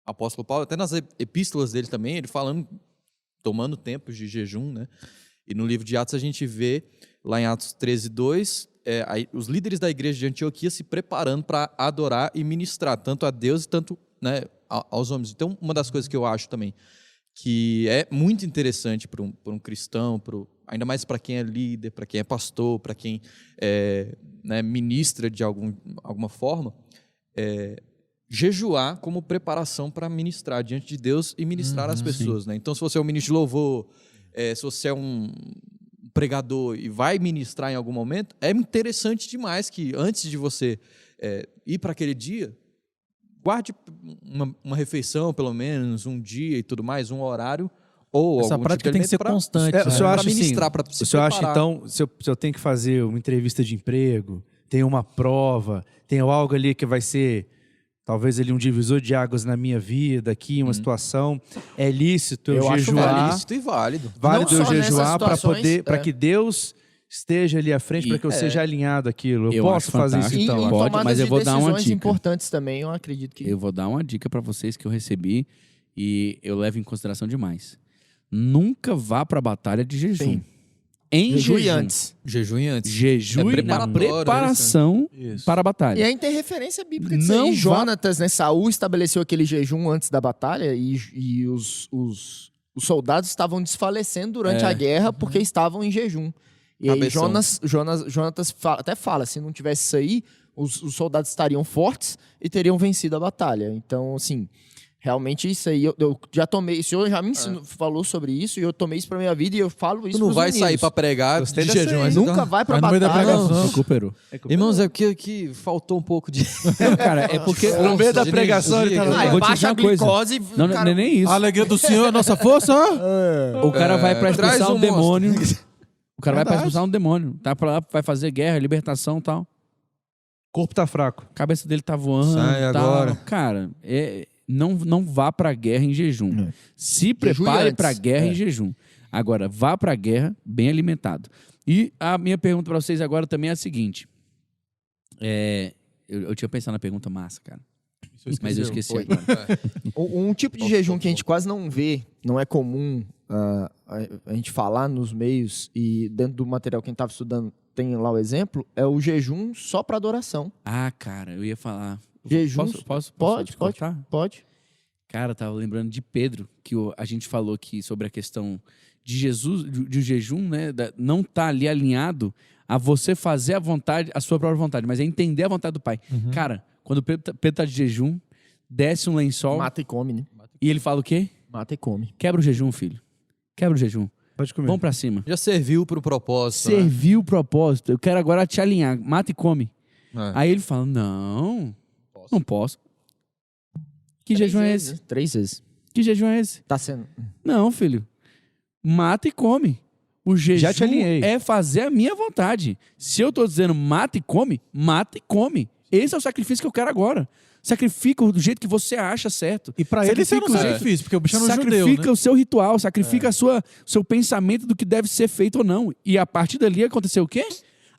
apóstolo Paulo, até nas epístolas dele também, ele falando, tomando tempos de jejum, né? E no livro de Atos a gente vê, lá em Atos 13:2, os líderes da igreja de Antioquia se preparando para adorar e ministrar, tanto a Deus e tanto, né, aos homens. Então, uma das coisas que eu acho também que é muito interessante para um cristão, ainda mais para quem é líder, para quem é pastor, para quem né, ministra de alguma forma, jejuar como preparação para ministrar diante de Deus e ministrar às pessoas. Né? Então, se você é um ministro de louvor, se você é um pregador e vai ministrar em algum momento, é interessante demais que antes de você ir para aquele dia, guarde uma refeição, pelo menos, um dia e tudo mais, um horário, ou Essa algum prática tipo de tem que ser alimento constante. o senhor acha, ministrar, assim, para se o senhor acha, preparar. então, se eu tenho que fazer uma entrevista de emprego, tem uma prova, tem algo ali que vai ser, talvez ali um divisor de águas na minha vida, aqui, uma situação, é lícito eu acho jejuar, É lícito e válido. válido Não eu só nessas jejuar para situações, que Deus esteja ali à frente, para que eu seja alinhado àquilo. Eu posso acho fazer isso fantástico. então? em Pode, tomadas mas eu de vou dar uma decisões dica. importantes também, eu acredito que... Eu vou dar uma dica para vocês que eu recebi e eu levo em consideração demais. Nunca vá para a batalha de jejum. Sim. Em Jejue jejum. antes. Jejum antes. Jejum É na preparatório, preparação Isso. para a batalha. E aí tem referência bíblica disso Não aí. vá- Jonatas, né? Saul estabeleceu aquele jejum antes da batalha e os soldados estavam desfalecendo durante a guerra porque estavam em jejum. E aí Cabeção. Jonatas até fala, se não tivesse isso aí, os soldados estariam fortes e teriam vencido a batalha. Então, assim, realmente isso aí, eu já tomei, o senhor já me falou sobre isso e eu tomei isso pra minha vida e eu falo isso Tu não pros vai meninos. sair para pregar Gostei de dessa jejum. aí. mas Nunca então- vai pra Mas no meio da batalha. pregação. Recuperou. Irmãos, é que faltou um pouco de... Não, cara, é porque... No meio da de pregação ele tá energia, lá. Aí Vou te baixa dizer a uma coisa. glicose Não, cara, não é nem isso. A alegria do Senhor é a nossa força. O cara vai pra traz expulsar um monstro. demônio. O cara vai pra Verdade. expulsar um demônio. Tá pra lá, vai fazer guerra, libertação e tal. O corpo tá fraco. A cabeça dele tá voando. Sai tal. agora. Cara, não vá pra guerra em jejum. Se prepare antes. pra guerra em jejum. Agora, vá pra guerra bem alimentado. E a minha pergunta pra vocês agora também é a seguinte. Eu tinha pensado na pergunta massa, cara. Mas eu esqueci Foi. agora. Um tipo de jejum que a gente quase não vê, não é comum a gente falar nos meios e dentro do material que a gente estava estudando tem lá o exemplo, é o jejum só para adoração. Ah, cara, eu ia falar. Jejum... Posso Pode. cortar? Pode. Cara, eu tava lembrando de Pedro, que a gente falou aqui sobre a questão de Jesus, de jejum, né? Não tá ali alinhado a você fazer a sua própria vontade, mas é entender a vontade do Pai. Cara, quando Pedro tá de jejum, desce um lençol Mata e come, né? e ele fala o quê? Mata e come. Quebra o jejum, filho. Quebra o jejum. Pode comer. Vamos pra cima. Já serviu pro propósito, né? Serviu o propósito. Eu quero agora te alinhar. Mata e come. É. Aí ele fala, não posso. Que jejum é esse? 3 vezes. Que jejum é esse? Tá sendo... Não, filho. Mata e come. O jejum Já te alinhei. é fazer a minha vontade. Se eu tô dizendo mata e come, mata e come. Esse é o sacrifício que eu quero agora. Sacrifica do jeito que você acha certo. E pra ele isso não Sacrifica é o difícil, porque o bicho é no Sacrifica judeu, né? o seu ritual, sacrifica o seu pensamento do que deve ser feito ou não. E a partir dali aconteceu o quê?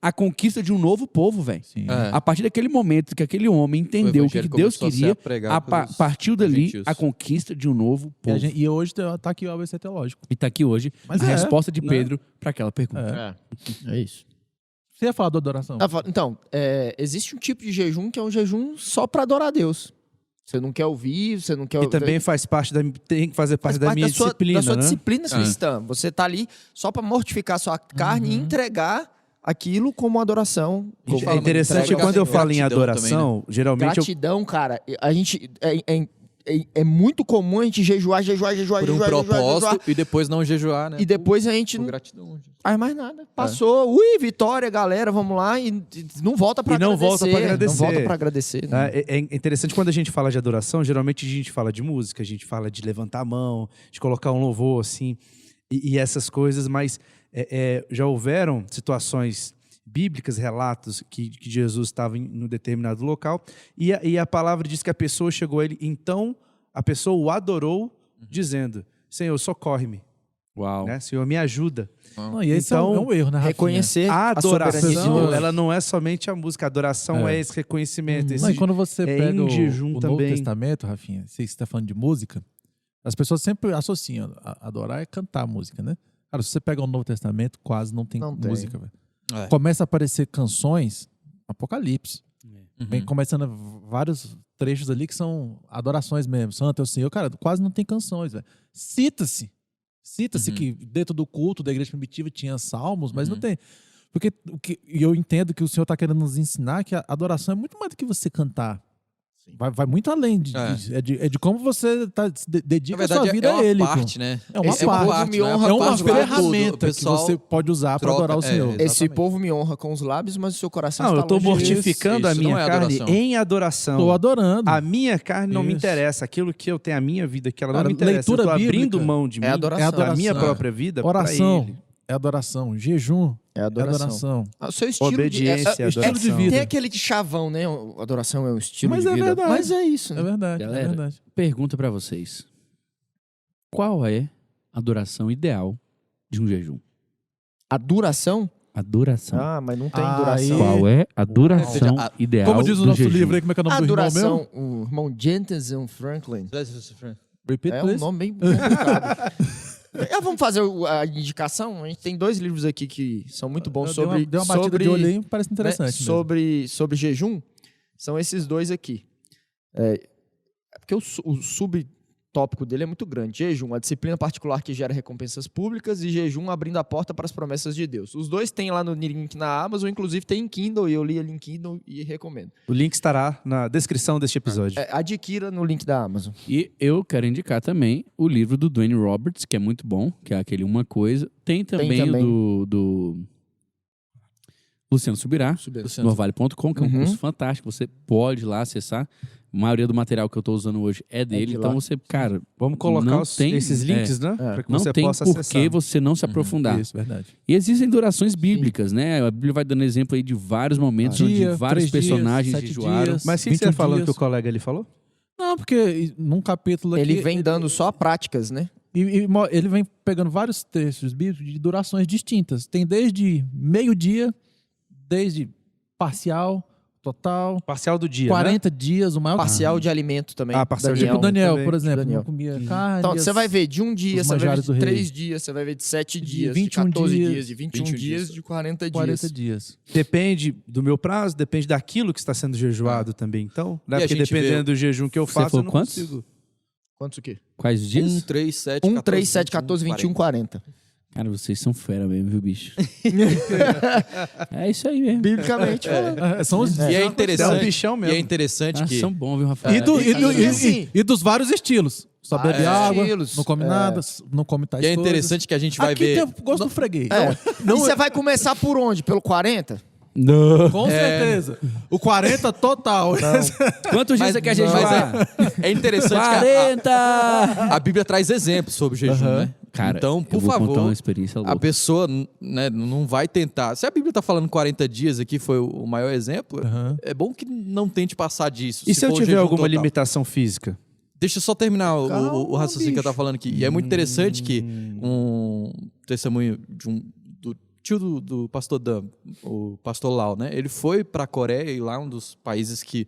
A conquista de um novo povo, velho. Sim. É. A partir daquele momento que aquele homem entendeu o que evangelho Deus começou a ser queria, pregado pelos partiu dali gentios. a conquista de um novo E, povo. e hoje tá aqui o ABC Teológico. E tá aqui hoje Mas a é, resposta de né? Pedro para aquela pergunta. É isso. Você ia falar da adoração? Então, existe um tipo de jejum que é um jejum só para adorar a Deus. Você não quer ouvir, você não quer... E também faz parte tem que fazer parte da minha disciplina, da sua né? disciplina cristã. Você tá ali só para mortificar a sua carne e entregar aquilo como adoração. Como É interessante entrega- quando eu falo em Gratidão adoração, geralmente eu Gratidão, cara. A gente... É muito comum a gente jejuar Por um propósito e depois não jejuar, né? e depois a gente Por não gratidão. faz mais nada. Passou, vitória, galera, vamos lá e não volta pra E não agradecer. volta pra agradecer. Não volta pra agradecer. Tá? É interessante quando a gente fala de adoração, geralmente a gente fala de música, a gente fala de levantar a mão, de colocar um louvor, assim, e essas coisas, mas já houveram situações bíblicas, relatos que Jesus estava em um determinado local, e a palavra diz que a pessoa chegou a ele, então a pessoa o adorou, dizendo, Senhor, socorre-me. Uau. né? Senhor, me ajuda. Não, e esse Então, é um erro, né, Rafinha? Reconhecer A soberania de adoração, Deus. ela não é somente a música. A adoração é esse reconhecimento. Não, e quando você é pega em o jejum Novo também. Testamento, Rafinha, você está falando de música, as pessoas sempre associam adorar é cantar música, né? Cara, se você pega o Novo Testamento, quase não tem Não tem. música, velho. É. Começa a aparecer canções, Apocalipse. Uhum. Vem começando vários trechos ali que são adorações mesmo. Santo é o Senhor. Cara, quase não tem canções, velho. Cita-se que dentro do culto da igreja primitiva tinha salmos, mas não tem. Porque eu entendo que o Senhor está querendo nos ensinar que a adoração é muito mais do que você cantar. Vai muito além disso. É de como você dedica Na a sua verdade, vida é uma a ele. parte, né? É uma Esse parte. povo me honra É com uma os lábios. ferramenta O que pessoal você pode usar para troca- adorar o Senhor. Esse povo me honra com os lábios, mas o seu coração Não, eu está estou longe de Deus. mortificando a Isso minha não é carne adoração. em adoração. Estou adorando. A minha carne não me Isso. interessa. Aquilo que eu tenho, a minha vida, que ela Cara, não me interessa. leitura eu tô abrindo bíblica mão de mim, é adoração. É adoração. da minha própria vida, pra Oração ele. é adoração. Jejum É é adoração. adoração. Ah, o seu estilo Obediência, de, adoração. estilo de vida. Tem aquele de chavão, né? Adoração é um estilo Mas de é vida. verdade. Mas é isso, né? É verdade, Galera, é verdade. Pergunta pra vocês. Qual é a duração ideal de um jejum? A duração? A duração. Ah, mas não tem Ah, duração. Qual é a duração Veja, ideal Como diz o do nosso jejum? livro aí, como é que é o nome A do irmão duração, meu? o irmão Jensen Franklin. Repeat, É um please. nome bem complicado. Vamos fazer a indicação? A gente tem 2 livros aqui que são muito bons Eu sobre... dei uma batida sobre de olho aí, parece né, interessante. mesmo. sobre jejum. São esses 2 aqui. É porque o subtópico dele é muito grande. Jejum, a disciplina particular que gera recompensas públicas, e jejum abrindo a porta para as promessas de Deus. Os 2 tem lá no link na Amazon, inclusive tem em Kindle, e eu li ele em Kindle e recomendo. O link estará na descrição deste episódio. Adquira no link da Amazon. E eu quero indicar também o livro do Dwayne Roberts, que é muito bom, que é aquele Uma Coisa. Tem também, também. o do Luciano Subirá, no orvalho.com, que é um Uhum. curso fantástico. Você pode ir lá acessar. A maioria do material que eu estou usando hoje é dele. de Então lá. você, cara, Vamos colocar não tem- esses links, né? Para que não você tem possa por que acessar. você não se aprofundar. Isso, verdade. E existem durações bíblicas, né? A Bíblia vai dando exemplo aí de vários momentos Dia, onde vários 3 dias, personagens 7 jejuaram. dias. Mas o que você 21 está falando dias. que o colega ali falou? Não, porque num capítulo aqui... Ele vem dando só práticas, né? Ele vem pegando vários textos bíblicos de durações distintas. Tem desde meio-dia, desde parcial, total, Parcial do dia, 40 dias, o maior... Parcial de alimento também. parcial de Tipo Daniel, também. por exemplo, Daniel. não comia carne. Então, você vai ver de um dia, os você vai ver manjares de do 3 rei. dias, você vai ver de 7 De dias, de 21 14 dias, dias, de 21 dias, de 40 40 dias. dias. Depende do meu prazo, depende daquilo que está sendo jejuado também. Então, né? E a Porque gente dependendo vê- do jejum que eu Você faço, falou eu não quantos? consigo. Quantos o quê? Quais dias? 1, 3, 7, 1, 3, 7, 14, 21, 40. Cara, vocês são fera mesmo, viu, bicho? É isso aí mesmo. Biblicamente falando. São os E é É um interessante, bichão e mesmo. é interessante Ah, que... são bons, viu, Rafael? E dos vários estilos. Só bebe água, estilos. não come nada, não come tais E é coisas. interessante que a gente vai Aqui ver... tem o gosto do freguês. E você vai começar por onde? Pelo 40? Não. Com certeza. O 40 total. Quantos dias você quer jejuar? É interessante que 40! a Bíblia traz exemplos sobre jejum, né? Cara, então, por eu vou contar favor, uma experiência a louca. pessoa, né, não vai tentar. Se a Bíblia está falando 40 dias aqui, foi o maior exemplo, é bom que não tente passar disso. E se eu for o tiver jejum alguma total. limitação física? Deixa eu só terminar o raciocínio que eu tava falando aqui. E é muito interessante que um testemunho do tio do pastor Dan, o pastor Lau, né? Ele foi para a Coreia e lá um dos países que,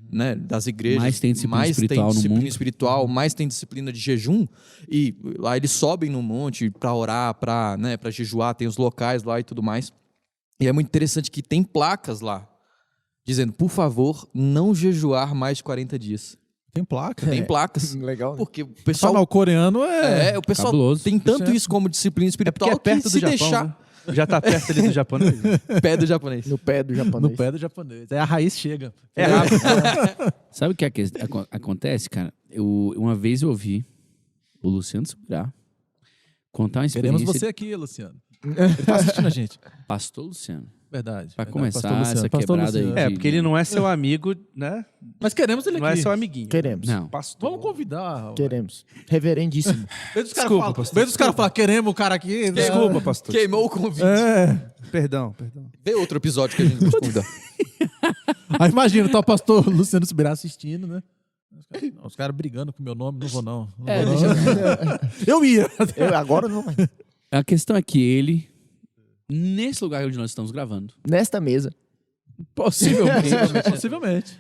né, das igrejas Mais tem disciplina espiritual no mundo. espiritual, mais tem disciplina de jejum, e lá eles sobem no monte para orar, para jejuar, tem os locais lá e tudo mais. E é muito interessante que tem placas lá dizendo, por favor, não jejuar mais de 40 dias. Tem placa. Tem placas. Legal, né? Porque o Só pessoal não, o coreano o pessoal cabuloso. tem tanto Isso é- isso como disciplina É porque espiritual é perto que do se Japão, deixar né? Já tá perto ali do japonês. pé do japonês. No pé do no japonês. pé do japonês. Aí a raiz chega. É rápido. Sabe o que acontece, cara? Uma vez eu ouvi o Luciano Subirá contar uma Queremos experiência. você aqui, Luciano. Ele tá assistindo a gente. Pastor Luciano. Verdade. Pra verdade. começar Pastor Luciano, essa Pastor quebrada aí Luciano. É, de- porque ele não é seu amigo, né? Mas queremos ele Não aqui. é seu amiguinho. Queremos. Não. Pastor. Vamos convidar. Queremos. Reverendíssimo. Desculpa, pastor. Vê dos caras falar, queremos o cara aqui. Desculpa, pastor. Queimou o convite. Perdão. Vê outro episódio que a gente pode convidar. Aí imagina, tá o pastor Luciano Subirá assistindo, né? Os caras brigando com o meu nome, não vou não. Não É, vou, deixa eu ia. agora não. A questão é que ele, nesse lugar onde nós estamos gravando, Nesta mesa. possivelmente, Possivelmente.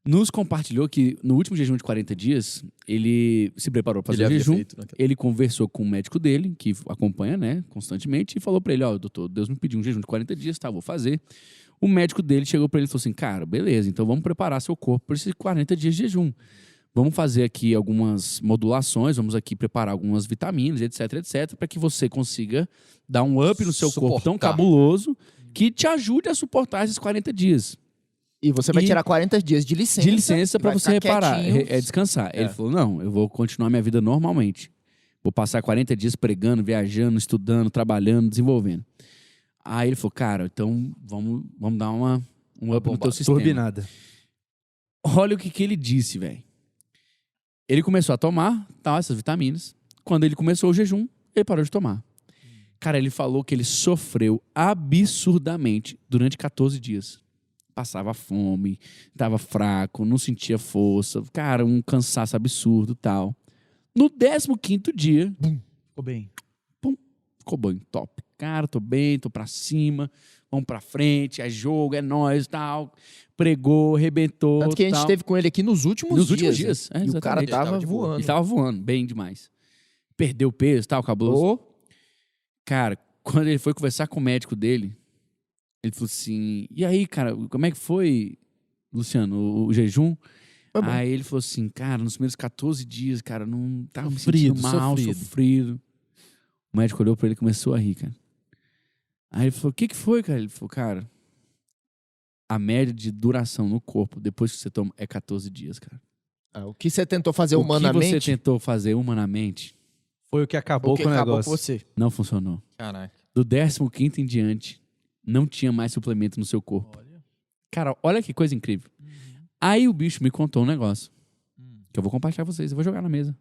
nos compartilhou que no último jejum de 40 dias, ele se preparou para fazer Ele o havia jejum. feito naquela- Ele conversou com o médico dele, que acompanha, né, constantemente, e falou para ele, ó, doutor, Deus me pediu um jejum de 40 dias, tá, vou fazer. O médico dele chegou para ele e falou assim, cara, beleza, então vamos preparar seu corpo para esses 40 dias de jejum. Vamos fazer aqui algumas modulações, vamos aqui preparar algumas vitaminas, etc, etc, para que você consiga dar um up no seu corpo tão Suportar. cabuloso que te ajude a suportar esses 40 dias. E você vai E- tirar 40 dias de licença. De licença para vai você ficar reparar, quietinho. descansar. Ele falou, não, eu vou continuar minha vida normalmente. Vou passar 40 dias pregando, viajando, estudando, trabalhando, desenvolvendo. Aí ele falou, cara, então vamos dar um up no teu sistema. Turbinada. Olha o que ele disse, velho. Ele começou a tomar essas vitaminas. Quando ele começou o jejum, ele parou de tomar. Cara, ele falou que ele sofreu absurdamente durante 14 dias. Passava fome, estava fraco, não sentia força. Cara, um cansaço absurdo e tal. No 15º dia, Ficou bem. ficou bom, top. Cara, tô bem, tô pra cima, vamos pra frente, é jogo, é nóis, tal. Pregou, arrebentou, Tanto que a gente tal. esteve com ele aqui nos últimos Nos dias. últimos dias, E o cara exatamente. tava Ele tava voando. Ele tava voando, bem demais. Perdeu peso, tal, cabuloso. Ô, Cara, quando ele foi conversar com o médico dele, ele falou assim, e aí, cara, como é que foi, Luciano, o jejum? Foi bom. Aí ele falou assim, cara, nos primeiros 14 dias, cara, não tava me Sofrido, sentindo mal, sofrido. O médico olhou pra ele e começou a rir, cara. Aí ele falou, o que foi, cara? Ele falou, cara, a média de duração no corpo, depois que você toma, é 14 dias, cara. o que você tentou fazer O que humanamente, você tentou fazer humanamente Foi o que acabou o que com o acabou negócio. com você. não funcionou. Caraca. Do 15º em diante, não tinha mais suplemento no seu corpo. Cara, olha que coisa incrível. Aí o bicho me contou um negócio que eu vou compartilhar com vocês, eu vou jogar na mesa.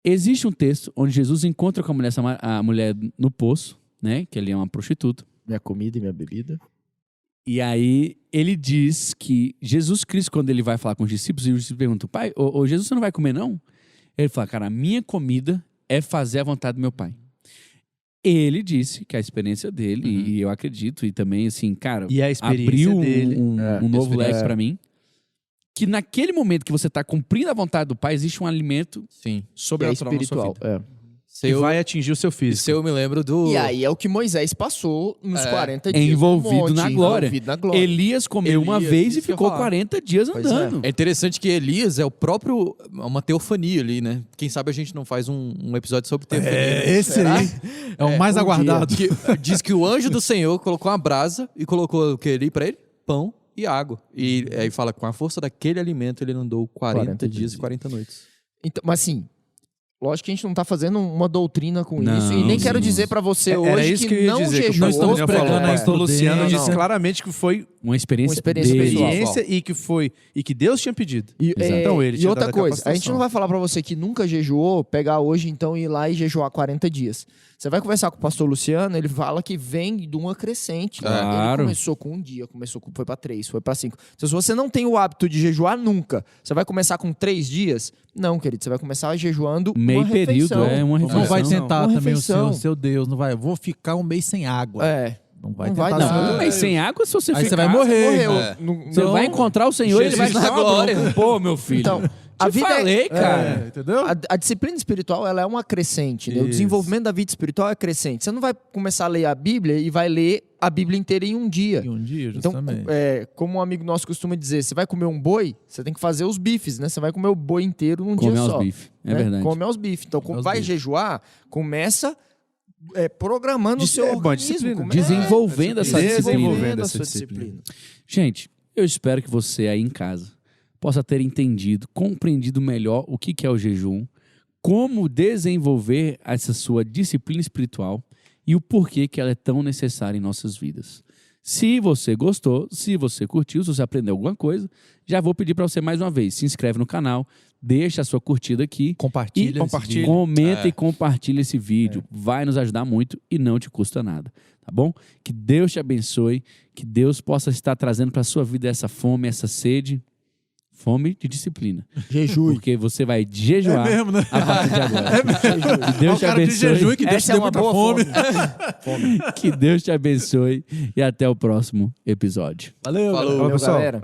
Existe um texto onde Jesus encontra com a mulher no poço, né? Que ali é uma prostituta. Minha comida e minha bebida. E aí ele diz que Jesus Cristo, quando ele vai falar com os discípulos, e os discípulos perguntam, pai, ô Jesus, você não vai comer não? Ele fala, cara, a minha comida é fazer a vontade do meu pai. Ele disse que a experiência dele, e eu acredito, e também assim, cara, E a experiência abriu dele. um novo leque pra mim, que naquele momento que você tá cumprindo a vontade do pai, existe um alimento Sim. Que é sobrenatural na sua espiritual. vida. Que Eu, vai atingir o seu físico. eu me lembro do... E aí é o que Moisés passou nos 40 dias. Envolvido no monte, na glória. Envolvido na glória. Elias comeu uma Elias, vez e isso que eu ia ficou falar. 40 dias Pois andando. É interessante que Elias é o próprio... uma teofania ali, né? Quem sabe a gente não faz um episódio sobre teofania. Esse aí é o mais um aguardado. Que diz que o anjo do Senhor colocou uma brasa e colocou o que ali pra ele? Pão e água. E aí fala, com a força daquele alimento ele andou 40 dias e 40 noites. Então, mas assim, lógico que a gente não tá fazendo uma doutrina com Não, isso. E nem quero sim. dizer pra você Era hoje isso que eu que ia não dizer, que o jejuou. pastor estamos Daniel pregando falou. a O pastor Luciano prudência. disse claramente que foi Uma experiência, Uma experiência dele. pessoal. experiência e que Deus tinha pedido. E, Exato. Então, ele e tinha outra dado a coisa, a gente capacitação. não vai falar pra você que nunca jejuou, pegar hoje então e ir lá e jejuar 40 dias. Você vai conversar com o pastor Luciano, ele fala que vem de uma crescente. Né? Claro. Ele começou com um dia, foi pra 3, foi pra 5. Então, se você não tem o hábito de jejuar nunca, você vai começar com 3 dias? Não, querido, você vai começar jejuando Meio uma período, refeição. é uma Não refeição. vai tentar Uma também refeição. o seu Deus. Não vai, vou ficar um mês sem água. É. Não vai Não tentar. vai não. dar. Não, mas sem água, se você Aí ficar, você vai morrer. Morreu. É. Você vai encontrar o Senhor e ele vai Jesus te na dar uma glória. bronca. Pô, meu filho. Então, a Te vida falei, cara. É, entendeu? A disciplina espiritual ela é uma crescente, né? O Isso. desenvolvimento da vida espiritual é crescente. Você não vai começar a ler a Bíblia e vai ler a Bíblia inteira em um dia. E um dia, Então, justamente. como um amigo nosso costuma dizer, você vai comer um boi, você tem que fazer os bifes, né? Você vai comer o boi inteiro num Comer dia aos só. bife. É né? verdade. Come aos bifes. Então, Come aos vai bife. jejuar, começa programando o seu É bom, organismo. disciplina. Desenvolvendo essa Desenvolvendo a essa sua disciplina. Gente, eu espero que você aí em casa possa ter entendido, compreendido melhor o que é o jejum, como desenvolver essa sua disciplina espiritual e o porquê que ela é tão necessária em nossas vidas. Se você gostou, se você curtiu, se você aprendeu alguma coisa, já vou pedir para você mais uma vez, se inscreve no canal, deixa a sua curtida aqui, Compartilha. compartilha. comenta e compartilha esse vídeo. Vai nos ajudar muito e não te custa nada, tá bom? Que Deus te abençoe, que Deus possa estar trazendo para a sua vida essa fome, essa sede. Fome de disciplina. Jejue. Porque você vai jejuar É mesmo, né? a partir de agora. Que Deus te cara de abençoe. jejum que Deus Essa te é dê uma muita boa fome. fome. Que Deus te abençoe e até o próximo episódio. Valeu. Falou. galera. Falou, pessoal. Galera.